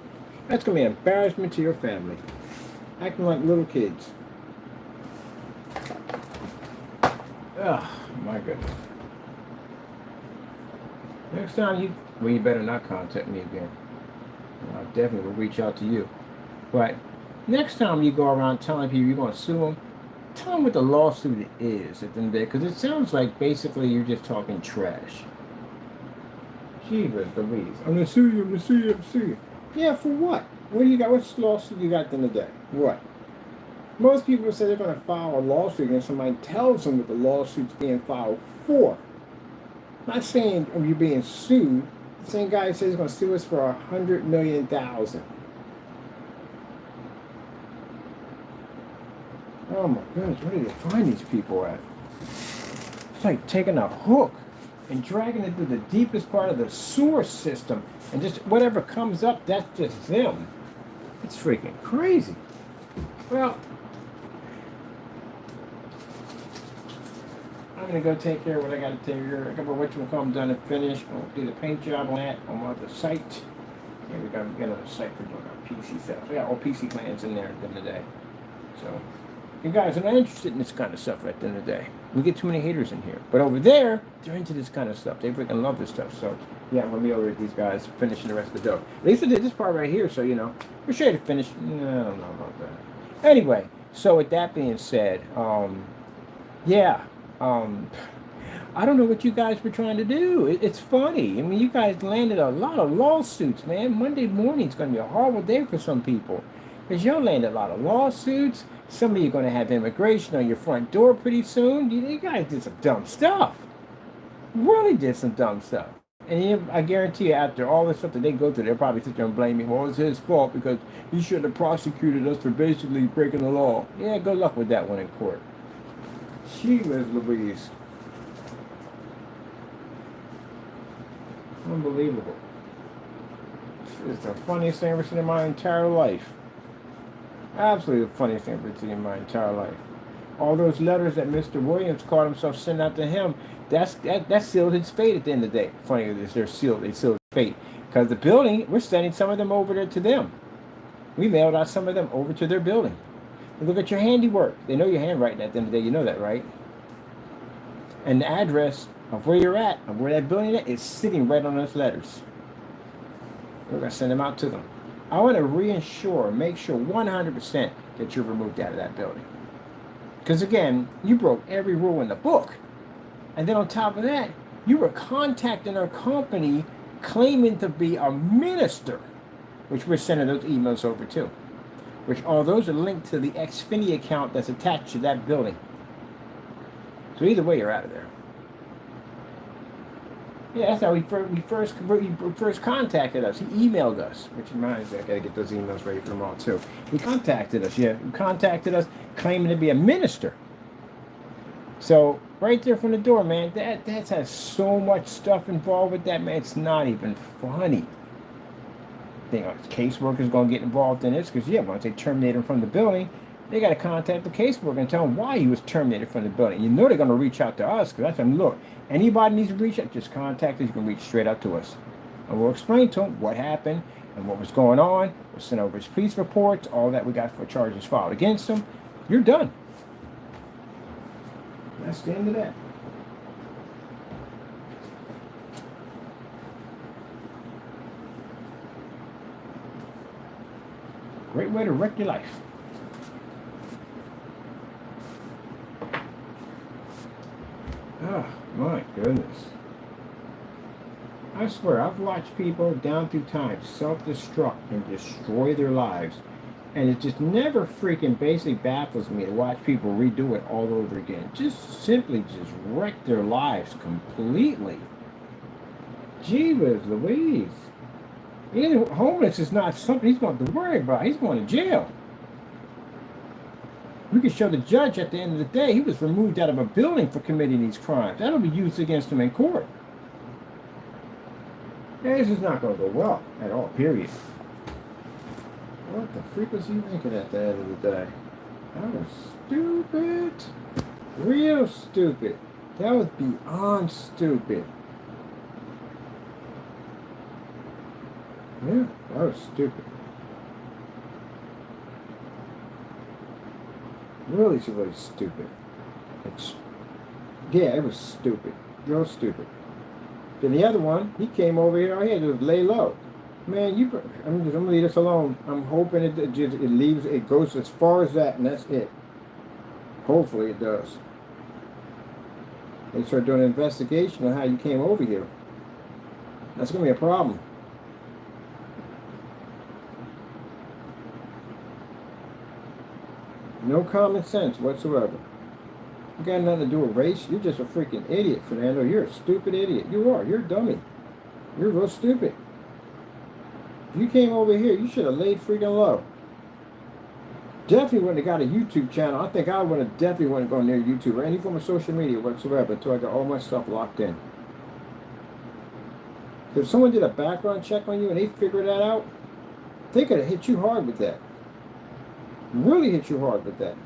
That's going to be an embarrassment to your family. Acting like little kids. Oh, my goodness. Next time you better not contact me again. I definitely will reach out to you. But next time you go around telling people you're going to sue them, tell them what the lawsuit is at the end of the day, because it sounds like basically you're just talking trash. Jeebus Louise. I'm going to sue you, I'm going to sue you, I'm going to sue you. Yeah, for what? What do you got? What's the lawsuit you got at the end of the day? What? Most people say they're going to file a lawsuit against somebody and tells them what the lawsuit's being filed for. I'm not saying you're being sued. The same guy says he's going to sue us for $100 million. Oh my goodness, where did they find these people at? It's like taking a hook and dragging it to the deepest part of the sewer system, and just whatever comes up, that's just them. It's freaking crazy. Well, I'm gonna go take care of what I gotta take care of. I got my whatchamacallit done and finished. I'll do the paint job on that on my other site. Yeah, we got another site for doing our PC stuff. We got all PC plans in there at the end of the day. So, you guys are not interested in this kind of stuff at the end of the day. We get too many haters in here. But over there, they're into this kind of stuff. They freaking love this stuff. So, yeah, I'm going to be over at these guys finishing the rest of the dough. At least I did this part right here, so, we're sure to finish. No, I don't know about that. Anyway, so with that being said, I don't know what you guys were trying to do. It's funny. I mean, you guys landed a lot of lawsuits, man. Monday morning is going to be a horrible day for some people. Because y'all landed a lot of lawsuits. Some of you are going to have immigration on your front door pretty soon. You guys did some dumb stuff. Really did some dumb stuff. And I guarantee you, after all the stuff that they go through, they'll probably sit there and blame me. Well, it's his fault because he shouldn't have prosecuted us for basically breaking the law. Yeah, good luck with that one in court. She was Louise. Unbelievable. It's the funniest thing I've ever seen in my entire life. Absolutely the funniest thing I've ever seen in my entire life. All those letters that Mr. Williams called himself sending out to him, that sealed his fate at the end of the day. Funny is they sealed his fate. Because the building, we're sending some of them over there to them. We mailed out some of them over to their building. And look at your handiwork. They know your handwriting at the end of the day. You know that, right? And the address of where you're at, of where that building is sitting right on those letters. We're going to send them out to them. I want to make sure 100% that you're removed out of that building. Because again, you broke every rule in the book. And then on top of that, you were contacting our company claiming to be a minister, which we're sending those emails over to. Which all those are linked to the Xfinity account that's attached to that building. So either way, you're out of there. Yeah, that's how he first contacted us. He emailed us, which reminds me, I gotta get those emails ready for tomorrow too. He contacted us, claiming to be a minister. So right there from the door, man, that has so much stuff involved with that, man. It's not even funny. The caseworker's gonna get involved in this because once they terminate him from the building, they got to contact the caseworker and tell him why he was terminated from the building. You know they're going to reach out to us because that's them. Look, anybody needs to reach out, just contact us. You can reach straight out to us. And we'll explain to him what happened and what was going on. We'll send over his police reports, all that we got for charges filed against him. You're done. That's the end of that. Great way to wreck your life. Oh, my goodness. I swear, I've watched people down through time self-destruct and destroy their lives. And it just never freaking basically baffles me to watch people redo it all over again. Just simply wreck their lives completely. Jeebus Louise. Homeless is not something he's going to worry about. He's going to jail. We can show the judge at the end of the day he was removed out of a building for committing these crimes. That'll be used against him in court. This is not going to go well at all, period. What the freak was he thinking at the end of the day? That was stupid. Real stupid. That was beyond stupid. Yeah, that was stupid. Really stupid. It's, yeah, it was stupid. Real stupid. Then the other one, he came over here. All he had to do was lay low. Man, I'm gonna leave this alone. I'm hoping it goes as far as that, and that's it. Hopefully it does. They start doing an investigation on how you came over here. That's gonna be a problem. No common sense whatsoever. You got nothing to do with race. You're just a freaking idiot, Fernando. You're a stupid idiot. You are. You're a dummy. You're real stupid. If you came over here, you should have laid freaking low. Definitely wouldn't have got a YouTube channel. I think I would have definitely wouldn't go near YouTube or any form of social media whatsoever until I got all my stuff locked in. If someone did a background check on you and they figured that out, they could have hit you hard with that. Really hit you hard with that.